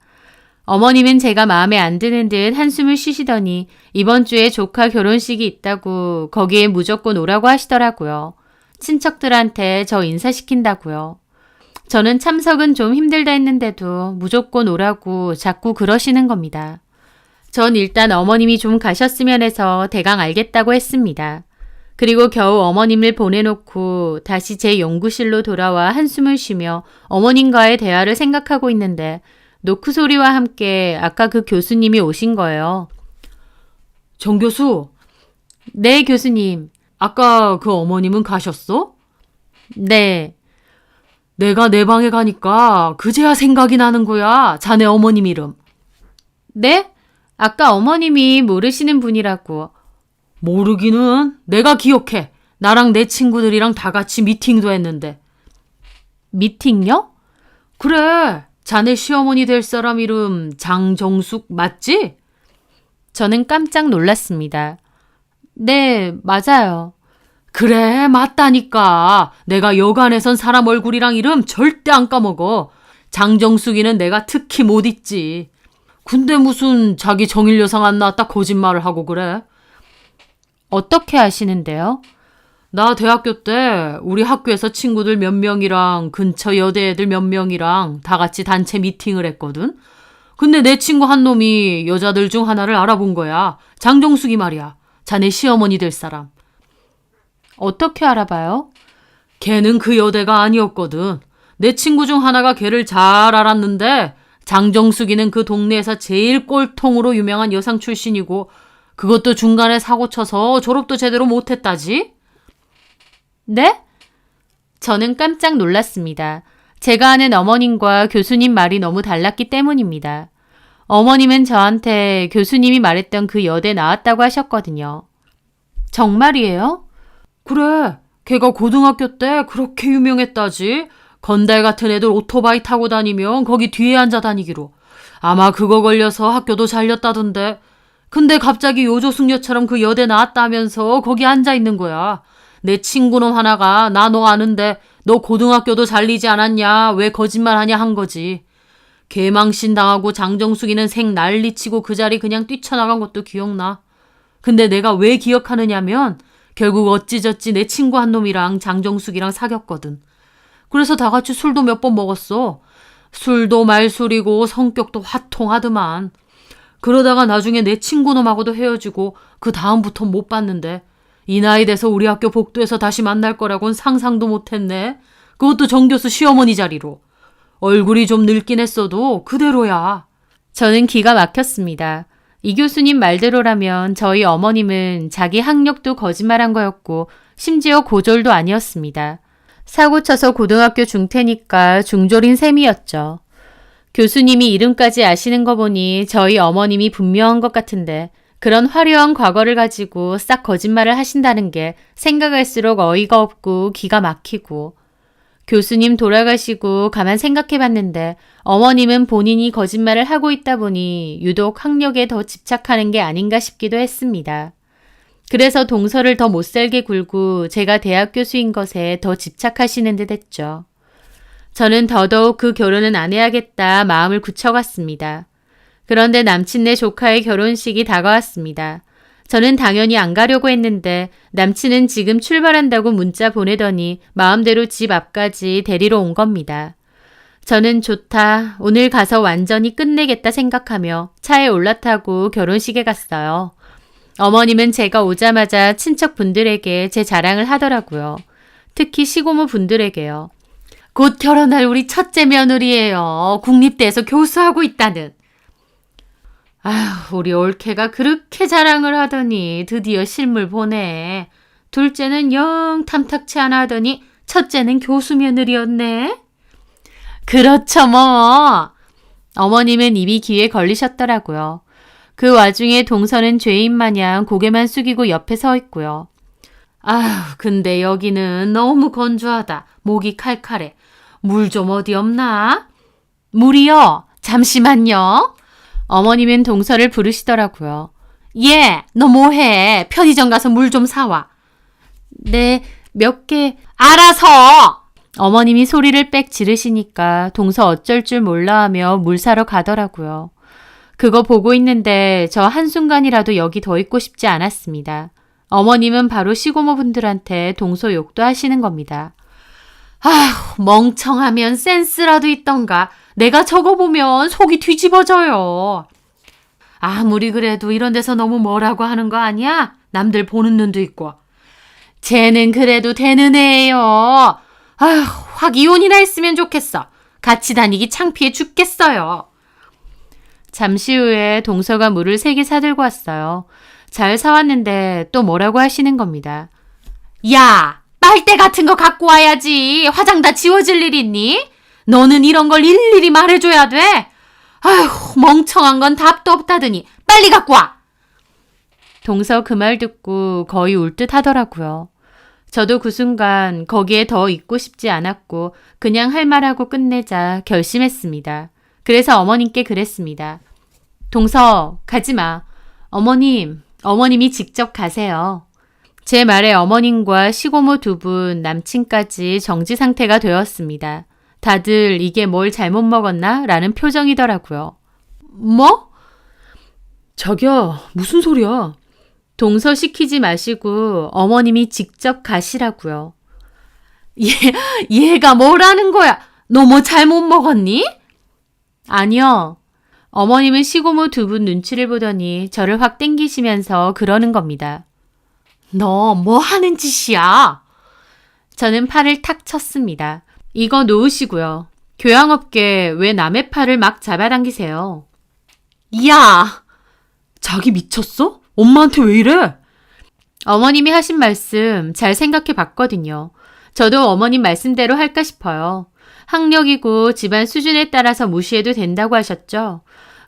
어머님은 제가 마음에 안 드는 듯 한숨을 쉬시더니 이번 주에 조카 결혼식이 있다고 거기에 무조건 오라고 하시더라고요. 친척들한테 저 인사시킨다고요. 저는 참석은 좀 힘들다 했는데도 무조건 오라고 자꾸 그러시는 겁니다. 전 일단 어머님이 좀 가셨으면 해서 대강 알겠다고 했습니다. 그리고 겨우 어머님을 보내놓고 다시 제 연구실로 돌아와 한숨을 쉬며 어머님과의 대화를 생각하고 있는데 노크 소리와 함께 아까 그 교수님이 오신 거예요. 정 교수. 네, 교수님. 아까 그 어머님은 가셨어? 네. 내가 내 방에 가니까 그제야 생각이 나는 거야. 자네 어머님 이름. 네? 아까 어머님이 모르시는 분이라고. 모르기는 내가 기억해. 나랑 내 친구들이랑 다 같이 미팅도 했는데. 미팅요? 그래. 자네 시어머니 될 사람 이름 장정숙 맞지? 저는 깜짝 놀랐습니다. 네, 맞아요. 그래, 맞다니까. 내가 여간에선 사람 얼굴이랑 이름 절대 안 까먹어. 장정숙이는 내가 특히 못 잊지. 근데 무슨 자기 정일 여상 안 나왔다 거짓말을 하고 그래? 어떻게 아시는데요? 나 대학교 때 우리 학교에서 친구들 몇 명이랑 근처 여대 애들 몇 명이랑 다 같이 단체 미팅을 했거든. 근데 내 친구 한 놈이 여자들 중 하나를 알아본 거야. 장정숙이 말이야. 자네 시어머니 될 사람. 어떻게 알아봐요? 걔는 그 여대가 아니었거든. 내 친구 중 하나가 걔를 잘 알았는데 장정숙이는 그 동네에서 제일 꼴통으로 유명한 여상 출신이고 그것도 중간에 사고 쳐서 졸업도 제대로 못했다지? 네? 저는 깜짝 놀랐습니다. 제가 아는 어머님과 교수님 말이 너무 달랐기 때문입니다. 어머님은 저한테 교수님이 말했던 그 여대 나왔다고 하셨거든요. 정말이에요? 그래, 걔가 고등학교 때 그렇게 유명했다지. 건달 같은 애들 오토바이 타고 다니면 거기 뒤에 앉아 다니기로. 아마 그거 걸려서 학교도 잘렸다던데. 근데 갑자기 요조숙녀처럼 그 여대 나왔다면서 거기 앉아 있는 거야. 내 친구놈 하나가 나 너 아는데 너 고등학교도 잘리지 않았냐? 왜 거짓말하냐 한 거지. 개망신 당하고 장정숙이는 생 난리치고 그 자리 그냥 뛰쳐나간 것도 기억나. 근데 내가 왜 기억하느냐면 결국 어찌저찌 내 친구 한 놈이랑 장정숙이랑 사귀었거든. 그래서 다 같이 술도 몇 번 먹었어. 술도 말술이고 성격도 화통하더만. 그러다가 나중에 내 친구 놈하고도 헤어지고 그 다음부터 못 봤는데 이 나이 돼서 우리 학교 복도에서 다시 만날 거라고는 상상도 못했네. 그것도 정교수 시어머니 자리로. 얼굴이 좀 늙긴 했어도 그대로야. 저는 기가 막혔습니다. 이 교수님 말대로라면 저희 어머님은 자기 학력도 거짓말한 거였고 심지어 고졸도 아니었습니다. 사고 쳐서 고등학교 중퇴니까 중졸인 셈이었죠. 교수님이 이름까지 아시는 거 보니 저희 어머님이 분명한 것 같은데 그런 화려한 과거를 가지고 싹 거짓말을 하신다는 게 생각할수록 어이가 없고 기가 막히고 교수님 돌아가시고 가만 생각해 봤는데 어머님은 본인이 거짓말을 하고 있다 보니 유독 학력에 더 집착하는 게 아닌가 싶기도 했습니다. 그래서 동서를 더 못살게 굴고 제가 대학 교수인 것에 더 집착하시는 듯 했죠. 저는 더더욱 그 결혼은 안 해야겠다 마음을 굳혀갔습니다. 그런데 남친네 조카의 결혼식이 다가왔습니다. 저는 당연히 안 가려고 했는데 남친은 지금 출발한다고 문자 보내더니 마음대로 집 앞까지 데리러 온 겁니다. 저는 좋다. 오늘 가서 완전히 끝내겠다 생각하며 차에 올라타고 결혼식에 갔어요. 어머님은 제가 오자마자 친척분들에게 제 자랑을 하더라고요. 특히 시고모 분들에게요. 곧 결혼할 우리 첫째 며느리예요. 국립대에서 교수하고 있다는. 아휴, 우리 올케가 그렇게 자랑을 하더니 드디어 실물 보네. 둘째는 영 탐탁치 않아 하더니 첫째는 교수 며느리였네. 그렇죠 뭐. 어머님은 입이 귀에 걸리셨더라고요. 그 와중에 동서는 죄인 마냥 고개만 숙이고 옆에 서 있고요. 아휴, 근데 여기는 너무 건조하다. 목이 칼칼해. 물 좀 어디 없나? 물이요? 잠시만요. 어머님은 동서를 부르시더라고요. 예, 너 뭐해? 편의점 가서 물 좀 사와. 네, 몇 개. 알아서! 어머님이 소리를 빽 지르시니까 동서 어쩔 줄 몰라 하며 물 사러 가더라고요. 그거 보고 있는데 저 한순간이라도 여기 더 있고 싶지 않았습니다. 어머님은 바로 시고모분들한테 동서 욕도 하시는 겁니다. 아휴, 멍청하면 센스라도 있던가. 내가 저거 보면 속이 뒤집어져요. 아무리 그래도 이런 데서 너무 뭐라고 하는 거 아니야? 남들 보는 눈도 있고. 쟤는 그래도 되는 애예요. 아휴, 확 이혼이나 했으면 좋겠어. 같이 다니기 창피해 죽겠어요. 잠시 후에 동서가 물을 3개 사들고 왔어요. 잘 사왔는데 또 뭐라고 하시는 겁니다. 야, 빨대 같은 거 갖고 와야지. 화장 다 지워질 일 있니? 너는 이런 걸 일일이 말해줘야 돼. 아휴, 멍청한 건 답도 없다더니 빨리 갖고 와. 동서 그 말 듣고 거의 울 듯 하더라고요. 저도 그 순간 거기에 더 있고 싶지 않았고 그냥 할 말하고 끝내자 결심했습니다. 그래서 어머님께 그랬습니다. 동서, 가지 마. 어머님이 직접 가세요. 제 말에 어머님과 시고모 두 분, 남친까지 정지 상태가 되었습니다. 다들 이게 뭘 잘못 먹었나? 라는 표정이더라고요. 뭐? 자기야, 무슨 소리야? 동서 시키지 마시고 어머님이 직접 가시라고요. 얘가 뭐라는 거야? 너 뭐 잘못 먹었니? 아니요. 어머님은 시고모 두 분 눈치를 보더니 저를 확 땡기시면서 그러는 겁니다. 너 뭐 하는 짓이야? 저는 팔을 탁 쳤습니다. 이거 놓으시고요. 교양없게 왜 남의 팔을 막 잡아당기세요? 야! 자기 미쳤어? 엄마한테 왜 이래? 어머님이 하신 말씀 잘 생각해 봤거든요. 저도 어머님 말씀대로 할까 싶어요. 학력이고 집안 수준에 따라서 무시해도 된다고 하셨죠.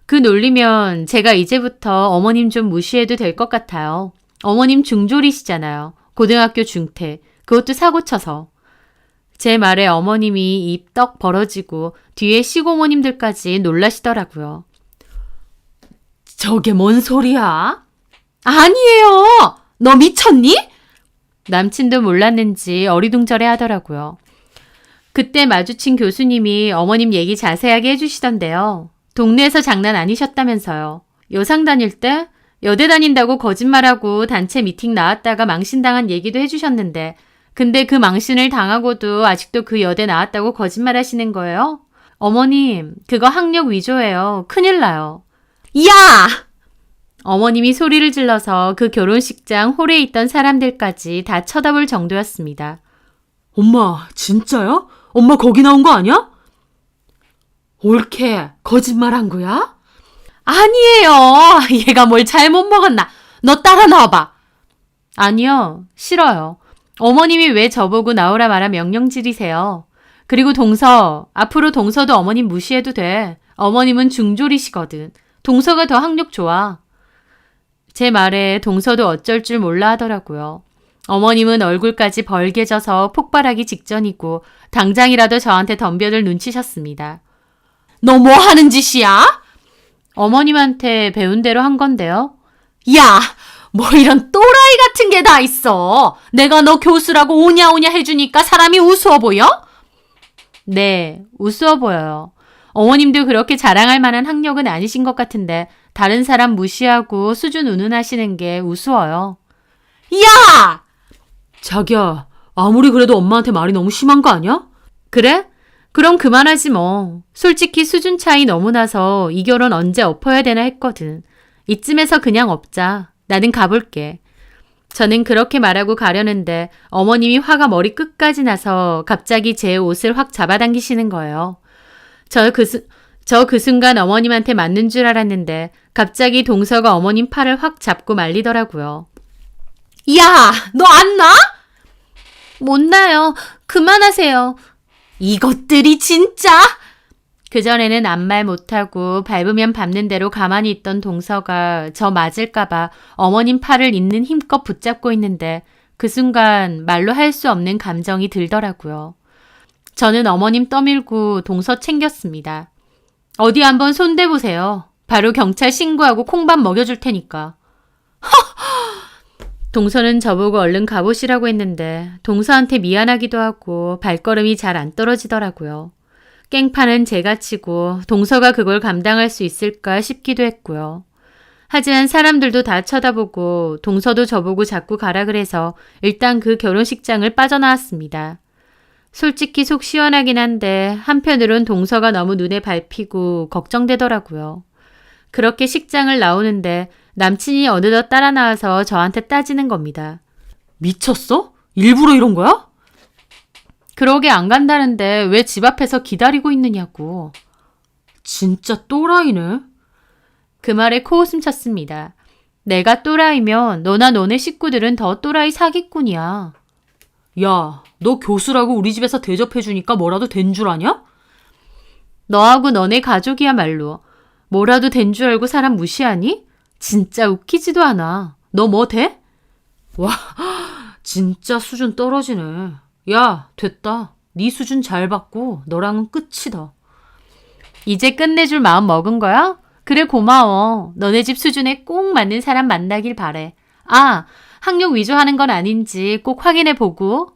그 논리면 제가 이제부터 어머님 좀 무시해도 될 것 같아요. 어머님 중졸이시잖아요. 고등학교 중퇴. 그것도 사고 쳐서. 제 말에 어머님이 입 떡 벌어지고 뒤에 시고모님들까지 놀라시더라고요. 저게 뭔 소리야? 아니에요. 너 미쳤니? 남친도 몰랐는지 어리둥절해 하더라고요. 그때 마주친 교수님이 어머님 얘기 자세하게 해주시던데요. 동네에서 장난 아니셨다면서요. 여상 다닐 때 여대 다닌다고 거짓말하고 단체 미팅 나왔다가 망신당한 얘기도 해주셨는데 근데 그 망신을 당하고도 아직도 그 여대 나왔다고 거짓말하시는 거예요? 어머님, 그거 학력 위조예요. 큰일 나요. 야! 어머님이 소리를 질러서 그 결혼식장 홀에 있던 사람들까지 다 쳐다볼 정도였습니다. 엄마, 진짜야? 엄마 거기 나온 거 아니야? 옳게 거짓말한 거야? 아니에요. 얘가 뭘 잘못 먹었나? 너 따라 나와봐. 아니요. 싫어요. 어머님이 왜 저보고 나오라 말아 명령질이세요. 그리고 동서, 앞으로 동서도 어머님 무시해도 돼. 어머님은 중졸이시거든. 동서가 더 학력 좋아. 제 말에 동서도 어쩔 줄 몰라 하더라고요. 어머님은 얼굴까지 벌개져서 폭발하기 직전이고 당장이라도 저한테 덤벼들 눈치셨습니다. 너 뭐 하는 짓이야? 어머님한테 배운 대로 한 건데요. 야! 뭐 이런 또라이 같은 게 다 있어. 내가 너 교수라고 오냐오냐 해주니까 사람이 우스워 보여? 네, 우스워 보여요. 어머님도 그렇게 자랑할 만한 학력은 아니신 것 같은데 다른 사람 무시하고 수준 운운하시는 게 우스워요. 야! 자기야, 아무리 그래도 엄마한테 말이 너무 심한 거 아니야? 그래? 그럼 그만하지 뭐. 솔직히 수준 차이 너무 나서 이 결혼 언제 엎어야 되나 했거든. 이쯤에서 그냥 엎자. 나는 가볼게. 저는 그렇게 말하고 가려는데 어머님이 화가 머리 끝까지 나서 갑자기 제 옷을 확 잡아당기시는 거예요. 저 그 순간 어머님한테 맞는 줄 알았는데 갑자기 동서가 어머님 팔을 확 잡고 말리더라고요. 야! 너 안 나? 못 나요. 그만하세요. 이것들이 진짜! 그전에는 아무 말 못하고 밟으면 밟는 대로 가만히 있던 동서가 저 맞을까봐 어머님 팔을 있는 힘껏 붙잡고 있는데 그 순간 말로 할 수 없는 감정이 들더라고요. 저는 어머님 떠밀고 동서 챙겼습니다. 어디 한번 손대보세요. 바로 경찰 신고하고 콩밥 먹여줄 테니까. 동서는 저보고 얼른 가보시라고 했는데 동서한테 미안하기도 하고 발걸음이 잘 안 떨어지더라고요. 깽판은 제가 치고 동서가 그걸 감당할 수 있을까 싶기도 했고요. 하지만 사람들도 다 쳐다보고 동서도 저보고 자꾸 가라 그래서 일단 그 결혼식장을 빠져나왔습니다. 솔직히 속 시원하긴 한데 한편으론 동서가 너무 눈에 밟히고 걱정되더라고요. 그렇게 식장을 나오는데 남친이 어느덧 따라 나와서 저한테 따지는 겁니다. 미쳤어? 일부러 이런 거야? 그러게 안 간다는데 왜 집 앞에서 기다리고 있느냐고. 진짜 또라이네. 그 말에 코웃음 쳤습니다. 내가 또라이면 너나 너네 식구들은 더 또라이 사기꾼이야. 야, 너 교수라고 우리 집에서 대접해주니까 뭐라도 된 줄 아냐? 너하고 너네 가족이야말로. 뭐라도 된 줄 알고 사람 무시하니? 진짜 웃기지도 않아. 너 뭐 돼? 와, 진짜 수준 떨어지네. 야, 됐다. 네 수준 잘 받고 너랑은 끝이다. 이제 끝내줄 마음 먹은 거야? 그래, 고마워. 너네 집 수준에 꼭 맞는 사람 만나길 바래. 아, 학력 위조하는 건 아닌지 꼭 확인해 보고.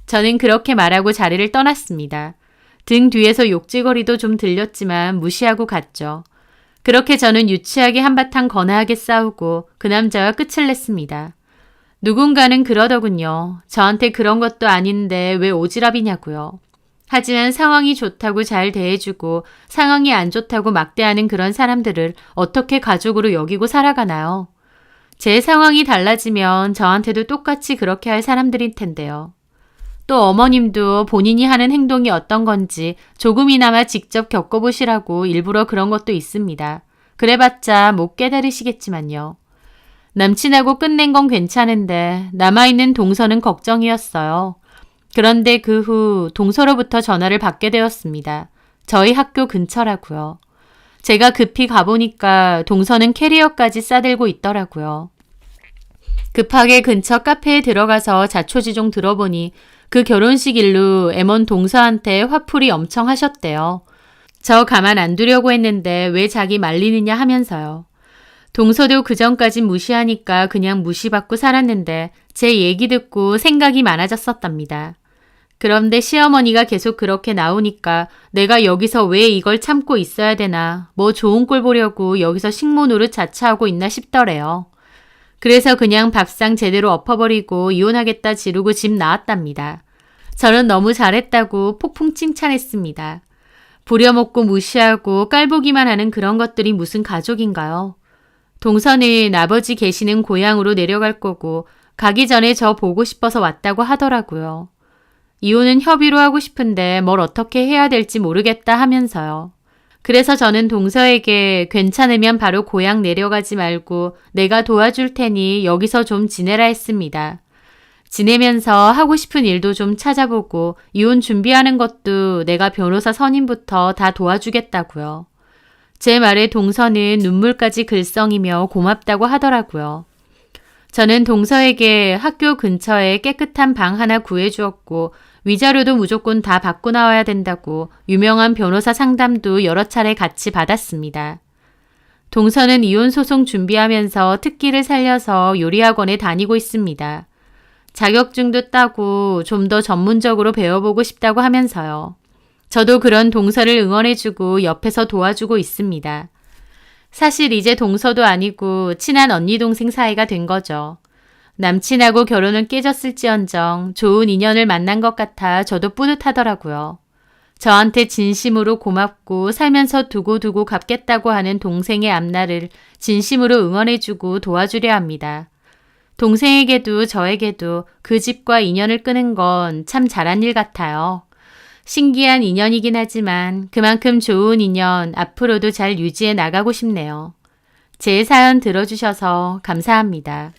저는 그렇게 말하고 자리를 떠났습니다. 등 뒤에서 욕지거리도 좀 들렸지만 무시하고 갔죠. 그렇게 저는 유치하게 한바탕 거나하게 싸우고 그 남자와 끝을 냈습니다. 누군가는 그러더군요. 저한테 그런 것도 아닌데 왜 오지랖이냐고요. 하지만 상황이 좋다고 잘 대해주고 상황이 안 좋다고 막대하는 그런 사람들을 어떻게 가족으로 여기고 살아가나요? 제 상황이 달라지면 저한테도 똑같이 그렇게 할 사람들일 텐데요. 또 어머님도 본인이 하는 행동이 어떤 건지 조금이나마 직접 겪어보시라고 일부러 그런 것도 있습니다. 그래봤자 못 깨달으시겠지만요. 남친하고 끝낸 건 괜찮은데 남아있는 동서는 걱정이었어요. 그런데 그 후 동서로부터 전화를 받게 되었습니다. 저희 학교 근처라고요. 제가 급히 가보니까 동서는 캐리어까지 싸들고 있더라고요. 급하게 근처 카페에 들어가서 자초지종 들어보니 그 결혼식 일로 M1 동서한테 화풀이 엄청 하셨대요. 저 가만 안 두려고 했는데 왜 자기 말리느냐 하면서요. 동서도 그전까진 무시하니까 그냥 무시받고 살았는데 제 얘기 듣고 생각이 많아졌었답니다. 그런데 시어머니가 계속 그렇게 나오니까 내가 여기서 왜 이걸 참고 있어야 되나, 뭐 좋은 꼴 보려고 여기서 식모 노릇 자처하고 있나 싶더래요. 그래서 그냥 밥상 제대로 엎어버리고 이혼하겠다 지르고 집 나왔답니다. 저는 너무 잘했다고 폭풍 칭찬했습니다. 부려먹고 무시하고 깔보기만 하는 그런 것들이 무슨 가족인가요? 동서는 아버지 계시는 고향으로 내려갈 거고 가기 전에 저 보고 싶어서 왔다고 하더라고요. 이혼은 협의로 하고 싶은데 뭘 어떻게 해야 될지 모르겠다 하면서요. 그래서 저는 동서에게 괜찮으면 바로 고향 내려가지 말고 내가 도와줄 테니 여기서 좀 지내라 했습니다. 지내면서 하고 싶은 일도 좀 찾아보고 이혼 준비하는 것도 내가 변호사 선임부터 다 도와주겠다고요. 제 말에 동서는 눈물까지 글썽이며 고맙다고 하더라고요. 저는 동서에게 학교 근처에 깨끗한 방 하나 구해주었고 위자료도 무조건 다 받고 나와야 된다고 유명한 변호사 상담도 여러 차례 같이 받았습니다. 동서는 이혼 소송 준비하면서 특기를 살려서 요리학원에 다니고 있습니다. 자격증도 따고 좀 더 전문적으로 배워보고 싶다고 하면서요. 저도 그런 동서를 응원해주고 옆에서 도와주고 있습니다. 사실 이제 동서도 아니고 친한 언니 동생 사이가 된 거죠. 남친하고 결혼은 깨졌을지언정 좋은 인연을 만난 것 같아 저도 뿌듯하더라고요. 저한테 진심으로 고맙고 살면서 두고두고 갚겠다고 하는 동생의 앞날을 진심으로 응원해주고 도와주려 합니다. 동생에게도 저에게도 그 집과 인연을 끄는 건 참 잘한 일 같아요. 신기한 인연이긴 하지만 그만큼 좋은 인연 앞으로도 잘 유지해 나가고 싶네요. 제 사연 들어주셔서 감사합니다.